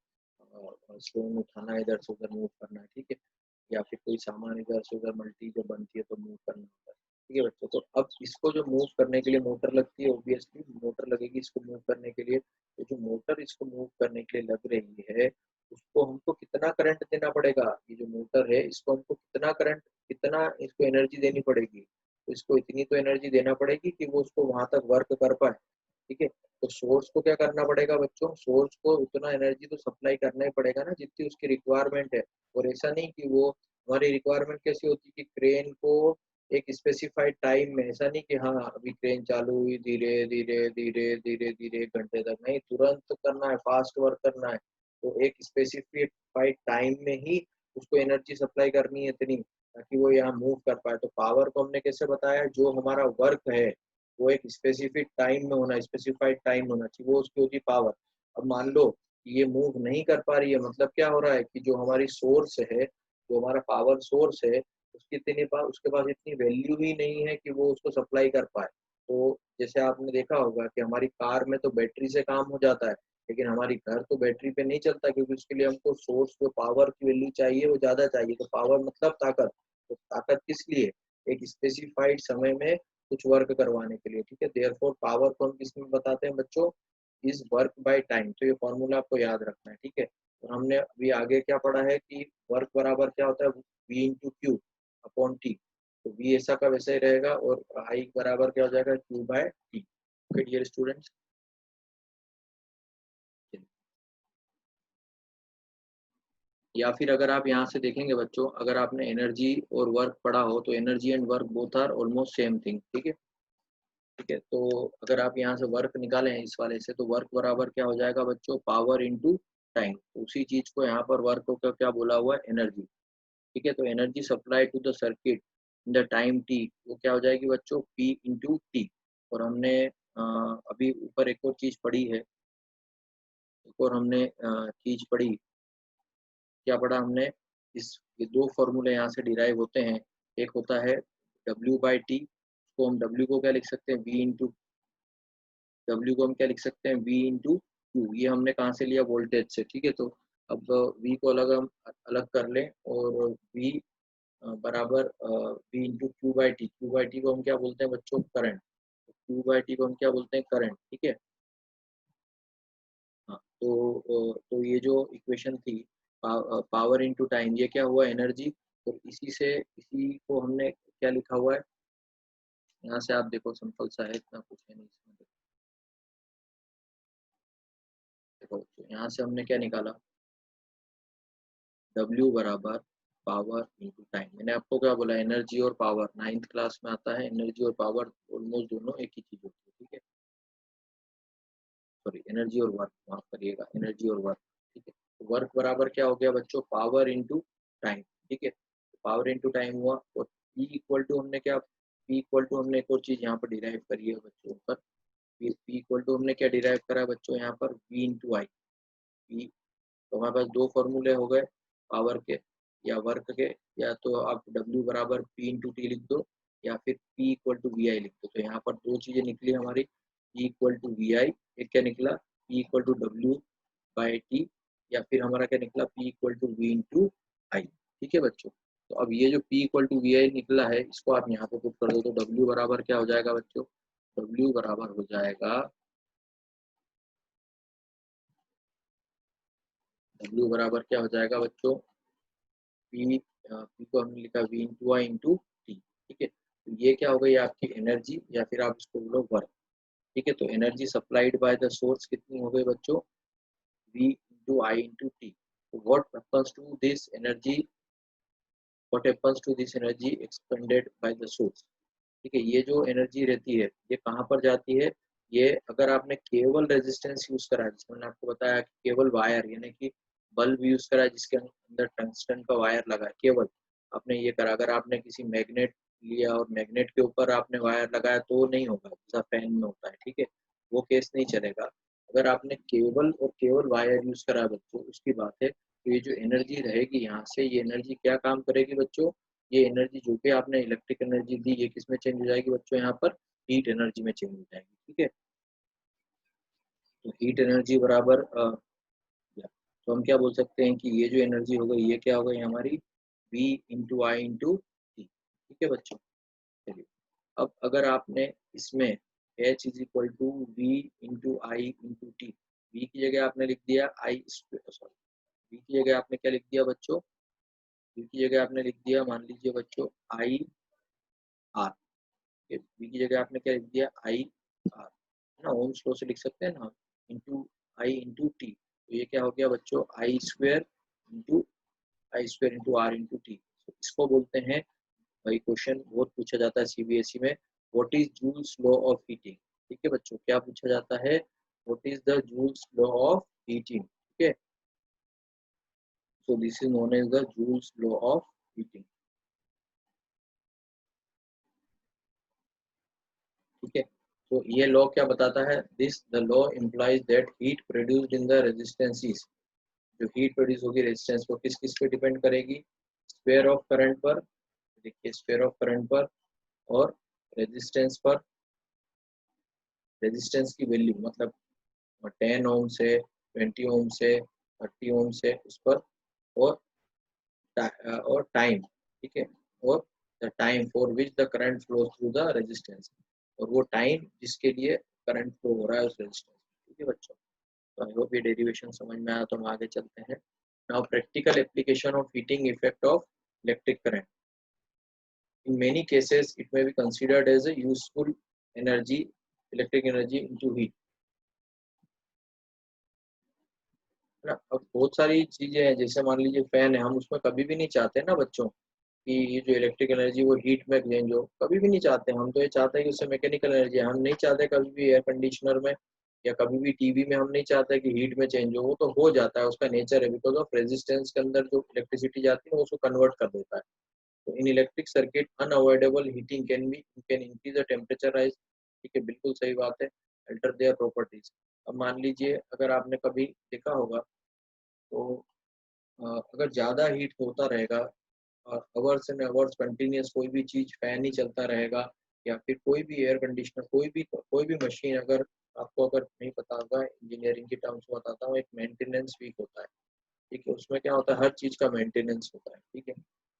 स्टोन उठाना है, इधर से उधर मूव करना है, ठीक है, या फिर कोई सामान इधर से उधर मल्टी जो बनती है तो मूव करना होता है, ठीक है बच्चों। तो अब इसको जो मूव करने के लिए मोटर लगती है, ऑब्वियसली मोटर लगेगी इसको मूव करने के लिए। तो जो मोटर इसको मूव करने के लिए लग रही है उसको हमको कितना करंट देना पड़ेगा, ये जो मोटर है इसको हमको कितना करंट, कितना इसको एनर्जी देनी पड़ेगी, तो इसको इतनी तो एनर्जी देना पड़ेगी कि वो उसको वहां तक वर्क कर पाए, ठीक है। तो सोर्स को क्या करना पड़ेगा बच्चों, सोर्स को उतना एनर्जी तो सप्लाई करना ही पड़ेगा ना जितनी उसकी रिक्वायरमेंट है। और ऐसा नहीं कि वो हमारी रिक्वायरमेंट कैसी होती है कि क्रेन को एक स्पेसिफाइड टाइम में, ऐसा नहीं कि हाँ अभी क्रेन चालू हुई, धीरे धीरे धीरे धीरे धीरे 1 घंटे तक नहीं, तुरंत करना है, फास्ट वर्क करना है। तो एक स्पेसिफाइड टाइम में ही उसको एनर्जी सप्लाई करनी है इतनी, ताकि वो यहाँ मूव कर पाए। तो पावर को हमने कैसे बताया, जो हमारा वर्क है वो एक स्पेसिफिक टाइम में होना, स्पेसिफाइड टाइम होना चाहिए, वो उसकी होती पावर। अब मान लो कि ये मूव नहीं कर पा रही है, मतलब क्या हो रहा है कि जो हमारी सोर्स है, जो हमारा पावर सोर्स है, उसके पास इतनी वैल्यू ही नहीं है कि वो उसको सप्लाई कर पाए। तो जैसे आपने देखा होगा कि हमारी कार में तो बैटरी से काम हो जाता है, लेकिन हमारी घर तो बैटरी पे नहीं चलता, क्योंकि उसके लिए हमको सोर्स जो पावर की वैल्यू चाहिए वो ज्यादा चाहिए। तो पावर मतलब ताकत, तो ताकत किस लिए, एक स्पेसिफाइड समय में कुछ वर्क करवाने के लिए, ठीक है। देयरफॉर पावर को हम किसमें बताते हैं बच्चों, इज वर्क बाय टाइम। तो ये फॉर्मूला आपको याद रखना है, ठीक है। और हमने अभी आगे क्या पढ़ा है कि वर्क बराबर क्या होता है, V into Q upon T. तो वी ऐसा का वैसा ही रहेगा, और आई बराबर क्या हो जाएगा, Q by T. Okay dear students, या फिर अगर आप यहाँ से देखेंगे बच्चों, अगर आपने एनर्जी और वर्क पढ़ा हो तो energy and work both are almost same thing, ठीक है, ठीक है। तो अगर आप यहाँ से वर्क निकालें इस वाले से, तो वर्क बराबर क्या हो जाएगा बच्चों, पावर इनटू टाइम। उसी चीज को यहाँ पर वर्क को क्या बोला हुआ है, एनर्जी, ठीक है। तो energy supply to the circuit in the time T, वो क्या हो जाएगी बच्चों, पी इंटू टी। और हमने अभी ऊपर एक और चीज पढ़ी है, एक और हमने चीज पढ़ी, क्या पढ़ा हमने, इस ये दो फॉर्मूले यहाँ से डिराइव होते हैं। एक होता है W बाई टी, तो हम W को क्या लिख सकते हैं, V इंटू W को हम क्या लिख सकते हैं, V इंटू क्यू। ये हमने कहाँ से लिया, वोल्टेज से, ठीक है। तो अब V को अलग हम अलग कर लें, और V बराबर V into Q by T. Q by T को हम क्या बोलते हैं बच्चों, करंट। क्यू बाई टी को हम क्या बोलते हैं, करंट, ठीक है। हाँ, तो ये जो इक्वेशन थी, पावर इनटू टाइम, ये क्या हुआ, एनर्जी। तो इसी को हमने क्या लिखा हुआ है, यहाँ से आप देखो, सिंपल सा है, इतना कुछ है नहीं इसमें। देखो, तो यहाँ से हमने क्या निकाला, W बराबर पावर इंटू टाइम। मैंने आपको क्या बोला, एनर्जी और पावर, 9th क्लास में आता है, एनर्जी और पावर ऑलमोस्ट दोनों एक ही चीज होती है, ठीक है। सॉरी, एनर्जी और वर्क, माफ करिएगा, एनर्जी और वर्क, ठीक है। तो वर्क बराबर क्या हो गया बच्चों, पावर इंटू टाइम, ठीक है। पावर इंटू टाइम हुआ, और P इक्वल टू हमने क्या, P इक्वल टू हमने एक और चीज यहाँ पर डिराइव करी है बच्चों पर। P इक्वल टू हमने क्या डिराइव करा है बच्चों यहाँ पर, V इंटू आई। P, तो हमारे पास दो फॉर्मूले हो गए, पावर के या वर्क के। या तो आप W बराबर P इंटू टी लिख दो, या फिर P इक्वल टू वी आई लिख दो। तो यहाँ पर दो चीजें निकली हमारी, P equal to V I, एक क्या निकला, P equal to W by T, या फिर हमारा क्या निकला, P equal to V into I, ठीक है बच्चों। तो अब ये जो P equal to V I निकला है, इसको आप यहाँ पे पुट कर दो, तो W बराबर क्या हो जाएगा बच्चों, W बराबर हो जाएगा, W बराबर क्या हो जाएगा बच्चों, P, P को हमने लिखा V into I into T, ठीक है। तो ये क्या हो गई आपकी एनर्जी, या फिर आप इसको बोलो वर्क, ठीक है। तो energy supplied by the source कितनी हो गई बच्चों, V into I into T. What happens to this energy, what happens to this energy expended by the source, ठीक है। ये जो एनर्जी रहती है, ये कहाँ पर जाती है, ये अगर आपने केवल रेजिस्टेंस यूज करा है, जिसमें मैंने आपको बताया कि केवल वायर, यानी कि बल्ब यूज करा है जिसके अंदर टंगस्टन का वायर लगा है, केवल आपने ये करा। अगर आपने किसी मैग्नेट लिया और मैग्नेट के ऊपर आपने वायर लगाया, तो नहीं होगा, जैसा फैन में होता है, ठीक है, वो केस नहीं चलेगा। अगर आपने केवल और केवल वायर यूज करा है बच्चों, उसकी बात है। तो ये जो एनर्जी रहेगी यहाँ से, ये एनर्जी क्या काम करेगी बच्चों, ये एनर्जी जो भी आपने इलेक्ट्रिक एनर्जी दी, ये किस में चेंज हो जाएगी बच्चों, यहाँ पर हीट एनर्जी में चेंज हो जाएगी, ठीक है। तो हीट एनर्जी बराबर तो हम क्या बोल सकते हैं कि ये जो एनर्जी हो गई, ये क्या हो गई हमारी, V into I into T, ठीक है बच्चों। चलिए, अब अगर आपने इसमें H is equal to V into I into T, V की जगह आपने लिख दिया आई, सॉरी, वी की जगह आपने क्या लिख दिया बच्चों, वी की जगह आपने लिख दिया, मान लीजिए बच्चों, आई आर। वी की जगह आपने क्या लिख दिया, आई आर, है ना, ओम्स लॉ से लिख सकते हैं ना, इंटू आई इंटू टी। तो ये क्या हो गया बच्चों, I square into R into T. इसको बोलते हैं, भाई क्वेश्चन बहुत पूछा जाता है सीबीएसई में, what is Joule's law of heating, ठीक है बच्चों, क्या पूछा जाता है, what is the Joule's law of heating, ठीक है। So this is known as the Joule's law of heating, ठीक है। तो ये लॉ क्या बताता है, this the law implies that heat produced in the resistances, जो हीट प्रोड्यूस होगी रेजिस्टेंस को किस किस पे डिपेंड करेगी, स्क्वायर ऑफ करंट पर, देखिए स्क्वायर ऑफ करंट पर, और रेजिस्टेंस पर, रेजिस्टेंस की वैल्यू मतलब 10 ओम से, 20 ओम से, 30 ओम से, उस पर, और और टाइम, ठीक है, और the time for which the current flow through the resistance, और वो टाइम जिसके लिए करंट फ्लो हो रहा है उस रेजिस्टेंस, ठीक है बच्चों। तो आई होप ये डेरिवेशन समझ में आया, तो हम आगे चलते हैं। Now practical application of heating effect of electric current, in many cases it may be considered as a useful energy, electric energy into heat, है ना। अब बहुत सारी चीजें हैं, जैसे मान लीजिए फैन है, हम उसमें कभी भी नहीं चाहते ना बच्चों कि ये जो इलेक्ट्रिक एनर्जी वो हीट में चेंज हो, कभी भी नहीं चाहते। हम तो ये चाहते हैं कि उससे मैकेनिकल एनर्जी, हम नहीं चाहते कभी भी एयर कंडीशनर में या कभी भी टीवी में हम नहीं चाहते कि हीट में चेंज हो, वो तो हो जाता है, उसका नेचर है, बिकॉज ऑफ रेजिस्टेंस के अंदर जो इलेक्ट्रिसिटी जाती है वो उसको कन्वर्ट कर देता है। तो इन electric circuit unavoidable heating can increase the temperature rise, ठीक है, बिल्कुल सही बात है, अल्टर देयर प्रॉपर्टीज। अब मान लीजिए अगर आपने कभी देखा होगा, तो अगर ज़्यादा हीट होता रहेगा, आवर्स एंड आवर्स कंटिन्यूस कोई भी चीज़, फैन ही चलता रहेगा, या फिर कोई भी एयर कंडीशनर, कोई भी मशीन अगर आपको अगर नहीं पता होगा, इंजीनियरिंग के टर्म्स में बताता हूँ, एक मेंटेनेंस वीक होता है, ठीक है। उसमें क्या होता है, हर चीज़ का मेंटेनेंस होता है, ठीक है।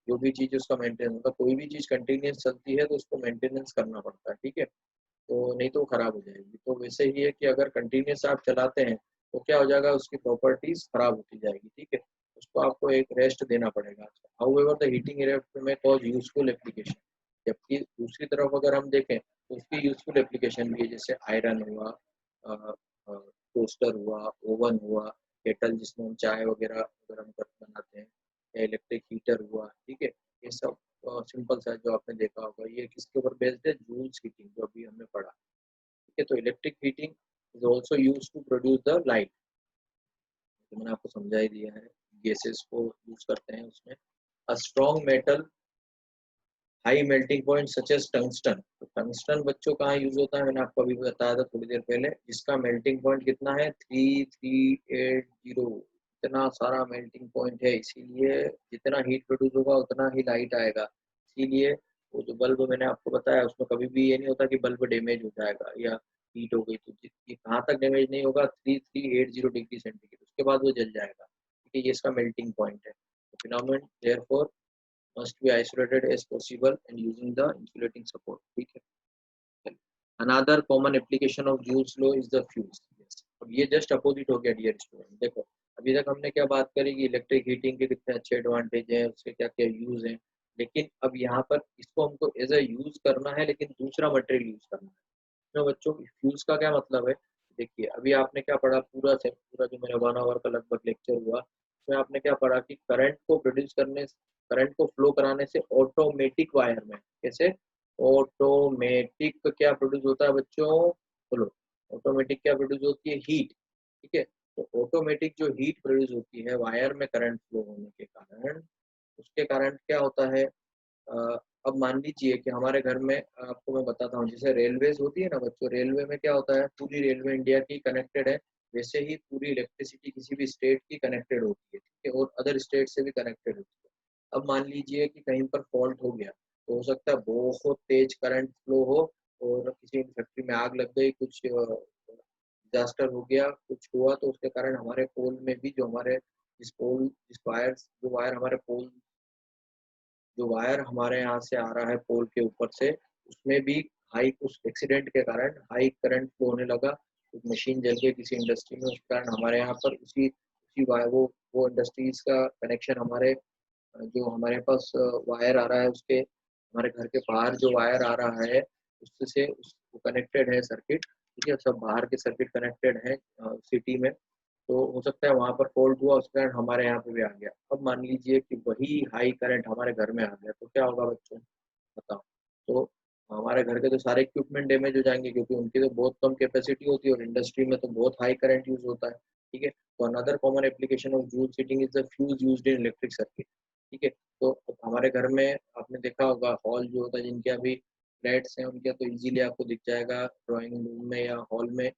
जो भी चीज़ उसका मेंटेनेंस होता है, कोई भी चीज़ कंटिन्यूस चलती है तो उसको मेंटेनेंस करना पड़ता है, ठीक है। तो नहीं तो वो खराब हो जाएगी। तो वैसे ही है कि अगर कंटिन्यूस आप चलाते हैं तो क्या हो जाएगा, उसकी प्रॉपर्टीज खराब होती जाएगी, ठीक है। उसको आपको एक रेस्ट देना पड़ेगा। हाउएवर द हीटिंग इफेक्ट में कॉज यूजफुल एप्लीकेशन, जबकि दूसरी तरफ अगर हम देखें तो उसकी यूजफुल एप्लीकेशन भी है, जैसे आयरन हुआ, टोस्टर हुआ, ओवन हुआ, केटल जिसमें हम चाय वगैरह अगर हम बनाते हैं, या इलेक्ट्रिक हीटर हुआ, ठीक है। ये सब सिंपल सा जो आपने देखा होगा, ये किसके ऊपर बेस्ड है, जूल्स हीटिंग, जो अभी हमने पढ़ा, ठीक है। तो electric heating is also use to produce the light, तो मैंने आपको समझा ही दिया है। गैसेस को यूज करते हैं उसमें। A strong metal high melting point such as tungsten, तो टंगस्टन बच्चों कहाँ यूज होता है, मैंने आपको अभी बताया था थोड़ी देर पहले, जिसका मेल्टिंग पॉइंट कितना है, 3380, इतना सारा मेल्टिंग पॉइंट है, इसीलिए जितना हीट प्रोड्यूस होगा उतना ही लाइट आएगा। इसीलिए वो जो बल्ब मैंने आपको बताया, उसमें कभी भी ये नहीं होता कि बल्ब डैमेज हो जाएगा या हीट हो गई, तो ये कहाँ तक डैमेज नहीं होगा, 3380 डिग्री सेंटीग्रेड, उसके बाद वो जल जाएगा, ठीक है। ये इसका मेल्टिंग पॉइंट है। Phenomenon therefore must be isolated as possible and using the insulating support, ठीक है। another common application of Joule's law is the fuse, yes। अब ये जस्ट अपोजिट हो गया डियर स्टूडेंट। देखो अभी तक हमने क्या बात करी कि इलेक्ट्रिक हीटिंग के कितने अच्छे एडवांटेज हैं, उसके क्या क्या यूज हैं, लेकिन अब यहाँ पर इसको हमको एज अ यूज करना है, लेकिन दूसरा मटेरियल यूज करना है। तो बच्चों फ्यूज का क्या मतलब है, देखिए अभी आपने क्या पढ़ा, पूरा से पूरा जो मेरा 1 आवर का लगभग लेक्चर हुआ, उसमें आपने क्या पढ़ा कि करंट को प्रोड्यूस करने, करंट को फ्लो कराने से ऑटोमेटिक वायर में कैसे ऑटोमेटिक क्या प्रोड्यूस होता है बच्चों, बोलो। ऑटोमेटिक क्या प्रोड्यूस होती है, हीट, ठीक है। तो ऑटोमेटिक जो हीट प्रोड्यूस होती है वायर में करंट फ्लो होने के कारण, उसके कारण क्या होता है, अ, अब मान लीजिए कि हमारे घर में, आपको मैं बताता हूँ, जैसे रेलवेज होती है ना बच्चों, रेलवे में क्या होता है, पूरी रेलवे इंडिया की कनेक्टेड है, वैसे ही पूरी इलेक्ट्रिसिटी किसी भी स्टेट की कनेक्टेड होती है, ठीक है, और अदर स्टेट से भी कनेक्टेड होती है। अब मान लीजिए कि कहीं पर फॉल्ट हो गया, तो हो सकता है बहुत तेज करंट फ्लो हो और किसी फैक्ट्री में आग लग गई, कुछ डिजास्टर हो गया, कुछ हुआ, तो उसके कारण हमारे पोल में भी, जो हमारे जिस वायर हमारे पोल, जो वायर हमारे यहाँ से आ रहा है पोल के ऊपर से, उसमें भी हाई, उस एक्सीडेंट के कारण हाई करंट फ्लो होने लगा, एक मशीन जल गई किसी इंडस्ट्री में, उस कारण हमारे यहाँ पर उसी उसी वायर, वो इंडस्ट्रीज का कनेक्शन हमारे, जो हमारे पास वायर आ रहा है उसके, हमारे घर के बाहर जो वायर आ रहा है उससे उस कनेक्टेड है सर्किट, ठीक है, सब बाहर के सर्किट कनेक्टेड है सिटी में। तो हो सकता है वहां पर फॉल्ट हुआ, उस कारण हमारे यहाँ पे भी आ गया। अब मान लीजिए कि वही हाई करंट हमारे घर में आ गया, तो क्या होगा बच्चों, बताओ। तो हमारे घर के तो सारे इक्विपमेंट डैमेज हो जाएंगे, क्योंकि उनकी तो बहुत कम कैपेसिटी होती है और इंडस्ट्री में तो बहुत हाई करंट यूज होता है, ठीक है। तो another common application of joule heating is the fuse used in electric circuit, ठीक है। तो हमारे घर में आपने देखा होगा, हॉल जो होता है, जिनके अभी फ्लैट्स हैं उनके, तो इजीली आपको दिख जाएगा ड्राइंग रूम में या हॉल में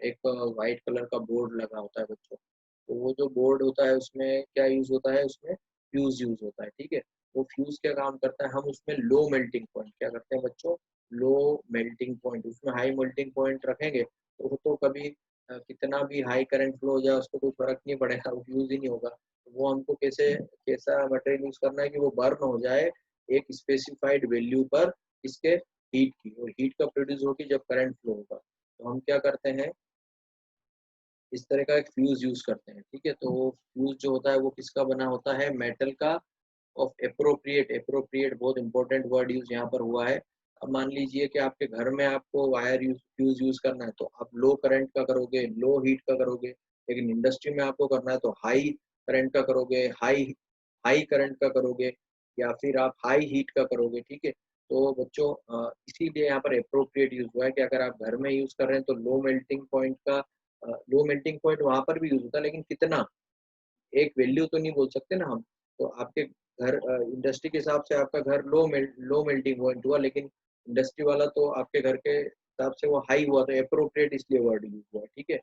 एक वाइट कलर का बोर्ड लगा होता है बच्चों। तो वो जो बोर्ड होता है उसमें क्या यूज होता है, उसमें फ्यूज यूज होता है, ठीक है। वो फ्यूज क्या काम करता है, हम उसमें लो मेल्टिंग पॉइंट क्या करते हैं बच्चों, लो मेल्टिंग पॉइंट, उसमें हाई मेल्टिंग पॉइंट रखेंगे तो वो तो कभी कितना भी हाई करंट फ्लो हो जाए उसको कोई फर्क नहीं पड़ेगा, वो फ्यूज ही नहीं होगा। तो वो हमको कैसा मटेरियल यूज करना है कि वो बर्न हो जाए एक स्पेसिफाइड वैल्यू पर, इसके हीट की, और हीट का प्रोड्यूस होगी जब करंट फ्लो होगा। तो हम क्या करते हैं, इस तरह का एक फ्यूज यूज करते हैं, ठीक है। तो वो फ्यूज जो होता है वो किसका बना होता है, मेटल का, ऑफ एप्रोप्रिएट, एप्रोप्रिएट बहुत इंपॉर्टेंट वर्ड यूज यहाँ पर हुआ है। अब मान लीजिए कि आपके घर में आपको वायर फ्यूज यूज करना है, तो आप लो करंट का करोगे, लो हीट का करोगे, लेकिन इंडस्ट्री में आपको करना है तो हाई करंट का करोगे, हाई हाई करंट का करोगे, या फिर आप हाई हीट का करोगे, ठीक है। तो बच्चों इसीलिए यहाँ पर अप्रोप्रिएट यूज हुआ है कि अगर आप घर में यूज कर रहे हैं तो लो मेल्टिंग पॉइंट का, लो मेल्टिंग पॉइंट वहां पर भी यूज होता है, लेकिन कितना, एक वैल्यू तो नहीं बोल सकते ना हम। तो आपके घर इंडस्ट्री के हिसाब से आपका घर लो मेल्टिंग पॉइंट हुआ, लेकिन इंडस्ट्री वाला तो आपके घर के हिसाब से वो हाई हुआ, तो अप्रोप्रिएट इसलिए वर्ड यूज हुआ, ठीक है।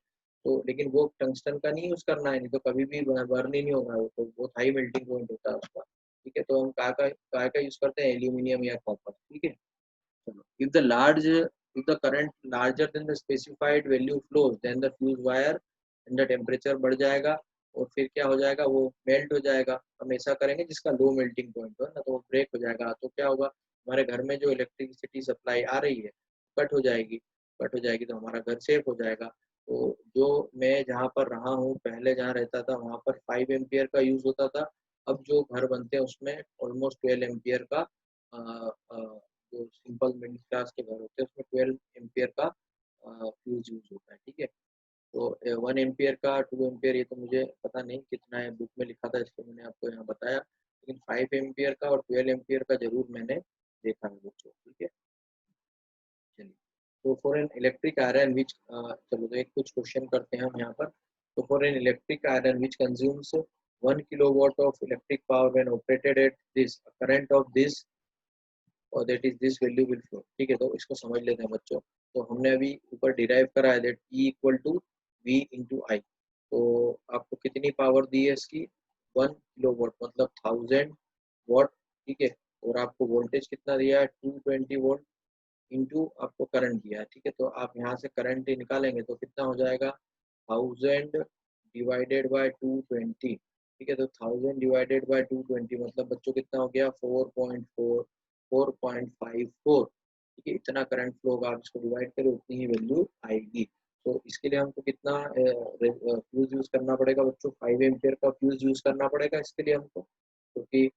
तो लेकिन वो टंगस्टन का नहीं यूज करना है, नहीं तो कभी भी बर्न ही नहीं होगा, वो तो बहुत हाई मेल्टिंग पॉइंट होता है उसका, ठीक है। तो हम काय का यूज करते हैं, एल्यूमिनियम या कॉपर, ठीक है। चलो, if the large if the current larger than the specified value flows then the fuse wire and the temperature बढ़ जाएगा और फिर क्या हो जाएगा, वो मेल्ट हो जाएगा। हम ऐसा करेंगे जिसका लो मेल्टिंग पॉइंट हो ना, तो वो ब्रेक हो जाएगा। तो क्या होगा, हमारे घर में जो इलेक्ट्रिसिटी सप्लाई आ रही है कट हो जाएगी। कट हो जाएगी तो हमारा घर सेफ हो जाएगा। तो जो मैं जहाँ पर रहा हूँ, पहले जहाँ रहता था वहाँ पर 5 एम्पियर का यूज़ होता था। अब जो घर बनते हैं उसमें ऑलमोस्ट 12 एम्पियर का अ, अ, जो सिंपल मिडिल क्लास के घर होते हैं उसमें 12 एम्पियर का फ्यूज यूज होता है। ठीक है, तो 1 एम्पियर का, 2 एम्पियर, ये तो मुझे पता नहीं कितना है, बुक में लिखा था इसलिए मैंने आपको यहाँ बताया। लेकिन 5 एम्पियर का और 12 एम्पियर का जरूर मैंने देखा है बच्चों। ठीक है, चलिए। तो फॉर एन इलेक्ट्रिक आयरन विच, चलो तो एक कुछ क्वेश्चन करते हैं हम यहाँ पर। तो for an electric iron which consumes 1 kilowatt of electric power when operated at this current of this और that is this value will flow. ठीक है, तो इसको समझ लेते हैं बच्चों। तो हमने अभी ऊपर डिराइव करा है that E equal to V into I. तो आपको कितनी पावर दी है इसकी, 1 किलोवाट मतलब 1000 वाट। ठीक है, और आपको वोल्टेज कितना दिया है, 220 वोल्ट इंटू आपको करंट दिया है। ठीक है, तो आप यहाँ से करंट ही निकालेंगे तो कितना हो जाएगा, 1000 डिवाइडेड बाय 220। ठीक है, तो 1000 डिवाइडेड बाय 220 मतलब बच्चों कितना हो गया, 4.54। ठीक है, इतना करंट फ्लो होगा। आप इसको डिवाइड करें उतनी ही वैल्यू आएगी। तो इसके लिए हमको कितना फ्यूज यूज करना पड़ेगा बच्चों, 5 एम्पियर का फ्यूज यूज करना पड़ेगा इसके लिए हमको, क्योंकि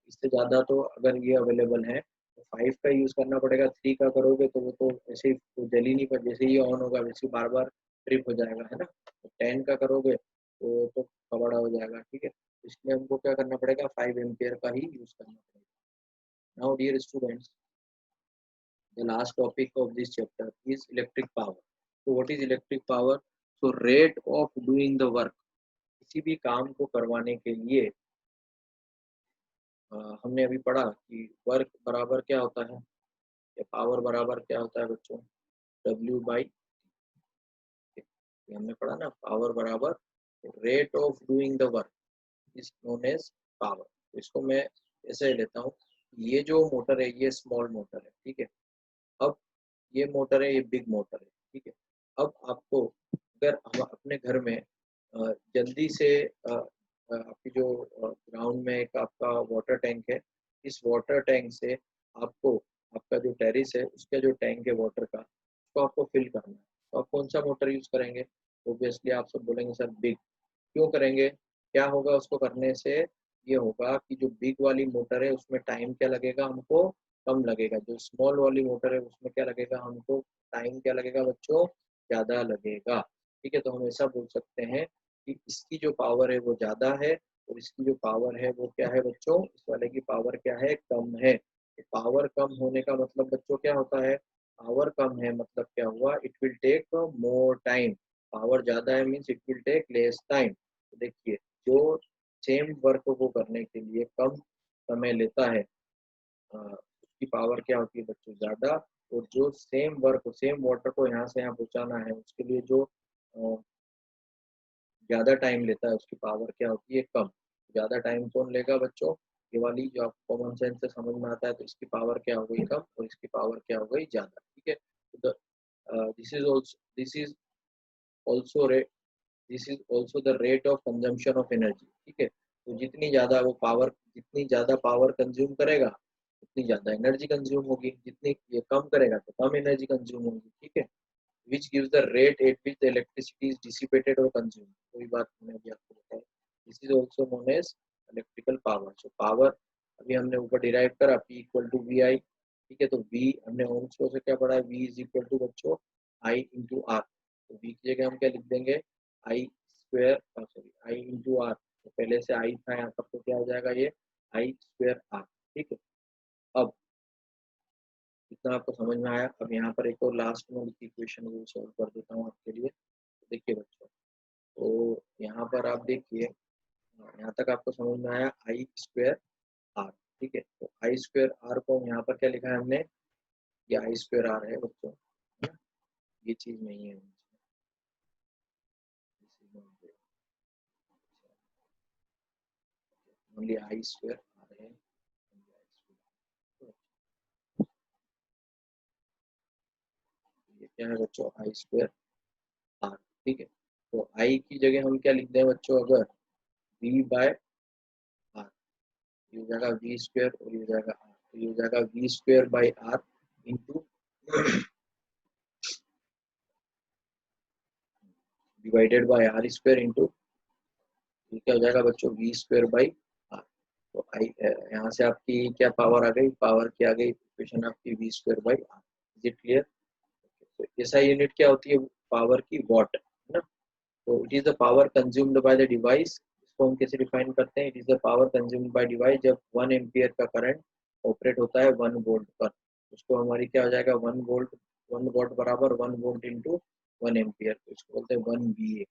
इससे ज़्यादा तो अगर ये अवेलेबल है तो 5 का यूज़ करना पड़ेगा। 3 का करोगे तो वो तो ऐसे ही वो जल ही नहीं, पर जैसे ही ऑन होगा वैसे ही बार बार ट्रिप हो जाएगा, है ना। तो 10 का करोगे तो कबाड़ा हो जाएगा। ठीक है, इसलिए हमको क्या करना पड़ेगा, 5 एम्पियर का ही यूज़ करना पड़ेगा। Now dear students, the last topic of this chapter is electric power. So what is electric power? So rate of doing the work, किसी भी काम को करवाने के लिए हमने अभी पढ़ा कि वर्क बराबर क्या होता है, या पावर बराबर क्या होता है बच्चों, W बाई, हमने पढ़ा ना, पावर बराबर rate of doing the work is known as power. तो इसको मैं ऐसे लेता हूँ, ये जो मोटर है ये स्मॉल मोटर है। ठीक है, अब ये मोटर है, ये बिग मोटर है। ठीक है, अब आपको अगर हम अपने घर में जल्दी से आपकी जो ग्राउंड में एक आपका वाटर टैंक है, इस वाटर टैंक से आपको आपका जो टेरिस है उसका जो टैंक है वाटर का, उसको आपको फिल करना है। तो आप कौन सा मोटर यूज करेंगे, ऑब्वियसली आप सब बोलेंगे सर बिग। क्यों करेंगे, क्या होगा उसको करने से, ये होगा कि जो बिग वाली मोटर है उसमें टाइम क्या लगेगा हमको, कम लगेगा। जो स्मॉल वाली मोटर है उसमें क्या लगेगा हमको, टाइम क्या लगेगा बच्चों, ज़्यादा लगेगा। ठीक है, तो हम ऐसा बोल सकते हैं कि इसकी जो पावर है वो ज़्यादा है और इसकी जो पावर है वो क्या है बच्चों, इस वाले की पावर क्या है, कम है। तो पावर कम होने का मतलब बच्चों क्या होता है, पावर कम है मतलब क्या हुआ, it will take more time. Power ज़्यादा है means it will take less time. तो देखिए, जो सेम वर्क को करने के लिए कम समय लेता है उसकी पावर क्या होती है बच्चों, ज़्यादा। और जो सेम वर्क, सेम वाटर को यहाँ से यहाँ पहुँचाना है उसके लिए जो ज़्यादा टाइम लेता है उसकी पावर क्या होती है, कम। ज़्यादा टाइम कौन लेगा बच्चों, ये वाली जो आपको कॉमन सेंस से समझ में आता है। तो इसकी पावर क्या हो गई कम और इसकी पावर क्या हो गई ज़्यादा। ठीक है, तो this is this is also the rate of consumption of energy. ठीक है, तो जितनी ज़्यादा वो पावर, जितनी ज़्यादा पावर कंज्यूम करेगा उतनी ज़्यादा एनर्जी कंज्यूम होगी, जितनी ये कम करेगा तो कम एनर्जी कंज्यूम होगी। ठीक है, which gives the rate at which the electricity is dissipated or consumed। कोई बात मैंने अभी आपको बताया। This is also known as electrical power। So power अभी हमने ऊपर डिराइव करा, P इक्वल टू वी आई। ठीक है, तो V हमने ओम्स लॉ से क्या पढ़ा है, V इज इक्वल टू बच्चों I इंटू आर। तो V की जगह हम क्या लिख देंगे, I square, sorry I into R. तो पहले से आई था यहाँ पर, तो क्या हो जाएगा ये आई स्क्वेयर आर। ठीक है, अब इतना आपको समझ में आया। अब यहाँ पर एक और लास्ट में लिखी इक्वेशन वो सॉल्व कर देता हूँ आपके लिए। तो देखिए बच्चों, तो यहाँ पर आप देखिए, यहाँ तक आपको समझ में आया आई स्क्वेयर आर। ठीक है, तो आई स्क्वेयर आर को यहाँ पर क्या लिखा है हमने, ये आई स्क्वेयर आर है बच्चों, है ना? ये चीज नहीं है, ओनली आई स्क्वेयर आर है। क्या है बच्चों, आई स्क्वायर आर। ठीक है, तो आई की जगह हम क्या लिख दें बच्चों, अगर वी बाय आर, ये हो जाएगा वी स्क्वायर और ये हो जाएगा आर, तो ये हो जाएगा V square by R into divided by R square into, ये क्या हो जाएगा बच्चों, वी स्क्वायर बाई आर। तो आई यहाँ से आपकी क्या पावर आ गई, पावर क्या आ गई, इक्वेशन आपकी V square by R. Is it clear? तो ऐसा यूनिट क्या होती है पावर की, वॉट, है ना। तो it is the power consumed by the device, इसको हम कैसे डिफाइन करते हैं, it is the power consumed by device जब 1 एम्पियर का करंट ऑपरेट होता है 1 वोल्ट पर, उसको हमारी क्या हो जाएगा 1 वोल्ट, 1 वॉट बराबर 1 वोल्ट इंटू 1 एम्पियर, तो इसको बोलते हैं 1 VA।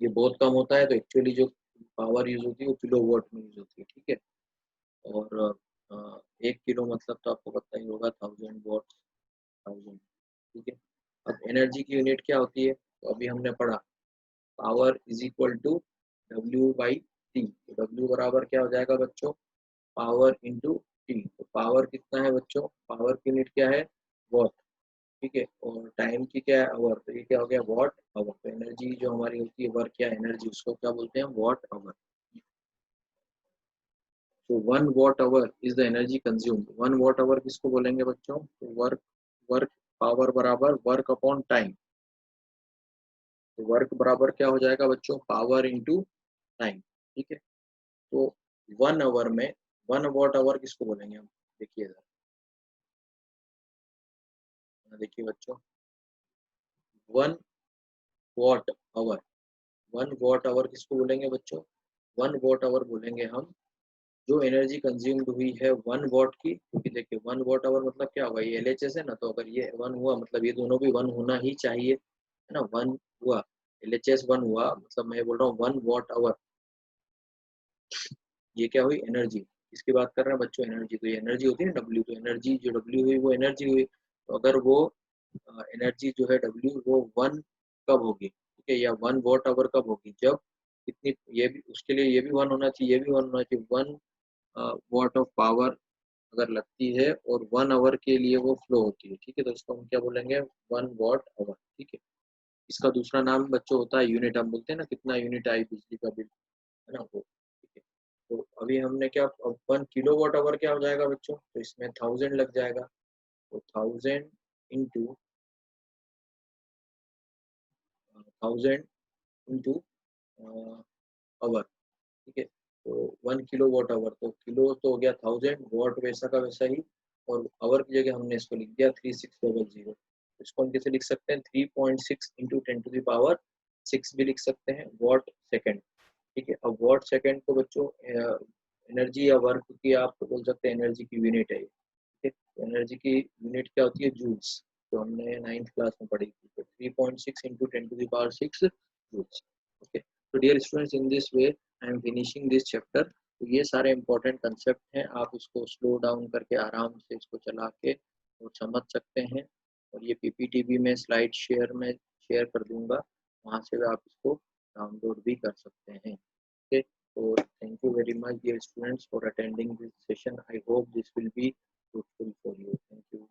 ये बहुत कम होता है, तो एक्चुअली जो पावर यूज होती है वो किलो वॉट में यूज होती है। ठीक है, और 1 किलो मतलब तो आपको पता ही होगा 1000 वॉट, 1000। ठीक है, अब एनर्जी की यूनिट क्या होती है, तो अभी हमने पढ़ा power is equal to W by T. तो डब्ल्यू बराबर क्या हो जाएगा बच्चों, पावर इंटू टी। तो पावर कितना है बच्चों, पावर की यूनिट क्या है, वॉट। ठीक है, और टाइम की क्या है, आवर, तो ये क्या हो गया वॉट आवर। तो एनर्जी जो हमारी होती है वर्क या एनर्जी, उसको क्या बोलते हैं, वॉट आवर। तो 1 watt hour is the energy consumed. 1 watt hour किसको बोलेंगे बच्चों, तो वर्क, वर्क पावर बराबर वर्क अपॉन टाइम। तो वर्क बराबर क्या हो जाएगा बच्चों, पावर इंटू टाइम। ठीक है, तो 1 आवर में 1 वॉट आवर किसको बोलेंगे हम, देखिए इधर, देखिए बच्चों, 1 वॉट आवर, 1 वॉट आवर किसको बोलेंगे बच्चों, 1 वॉट आवर बोलेंगे हम जो एनर्जी कंज्यूम्ड हुई है 1 वॉट की। क्योंकि देखिए 1 वॉट आवर मतलब क्या होगा, ये LHS है ना, तो अगर ये 1 हुआ मतलब ये दोनों भी 1 होना ही चाहिए, है ना। 1 हुआ, LHS 1 हुआ, मतलब मैं बोल रहा हूँ 1 वॉट आवर, ये क्या हुई, एनर्जी। इसकी बात कर रहे हैं बच्चों, एनर्जी, तो ये एनर्जी होती है ना डब्ल्यू, तो एनर्जी जो डब्ल्यू हुई वो एनर्जी हुई। तो अगर वो एनर्जी जो है डब्ल्यू वो 1 कब होगी, ठीक है, या 1 वॉट आवर कब होगी, जब इतनी, ये भी उसके लिए ये भी 1 होना चाहिए, ये भी 1 होना चाहिए, 1 वॉट ऑफ पावर अगर लगती है और 1 आवर के लिए वो फ्लो होती है। ठीक है, तो इसको हम क्या बोलेंगे, 1 वॉट आवर। ठीक है, इसका दूसरा नाम बच्चों होता है यूनिट, हम बोलते हैं ना कितना यूनिट आई बिजली का बिल, है ना वो। ठीक है, तो अभी हमने क्या, 1 किलो वॉट आवर क्या हो जाएगा बच्चों, तो इसमें 1000 लग जाएगा, तो 1000 इंटू 1000 इंटू आवर। ठीक है, तो 1 किलो वॉट आवर, तो किलो तो हो गया 1000, वॉट वैसा का वैसा ही, और आवर की जगह हमने इसको लिख दिया 3600। इसको हम कैसे लिख सकते हैं, 3.6 इंटू 10 टू द पावर 6 भी लिख सकते हैं, वॉट सेकेंड। ठीक है, अब वॉट सेकेंड को बच्चों एनर्जी या वर्क की आप बोल सकते हैं, एनर्जी की यूनिट है ये। ठीक है, एनर्जी की यूनिट क्या होती है, जूल्स, जो हमने 9th क्लास में पढ़ी थी, तो 3.6 into 10 to the power 6 joules. Okay, तो dear students, in this way I am finishing this chapter. तो ये सारे इंपॉर्टेंट कंसेप्ट हैं, आप इसको स्लो डाउन करके आराम से इसको चला के और समझ सकते हैं, और ये PPT भी मैं स्लाइड शेयर में शेयर कर दूंगा, वहाँ से भी आप इसको डाउनलोड भी कर सकते हैं। Okay, so thank you very much dear students for attending this session. I hope this will be fruitful for you. Thank you.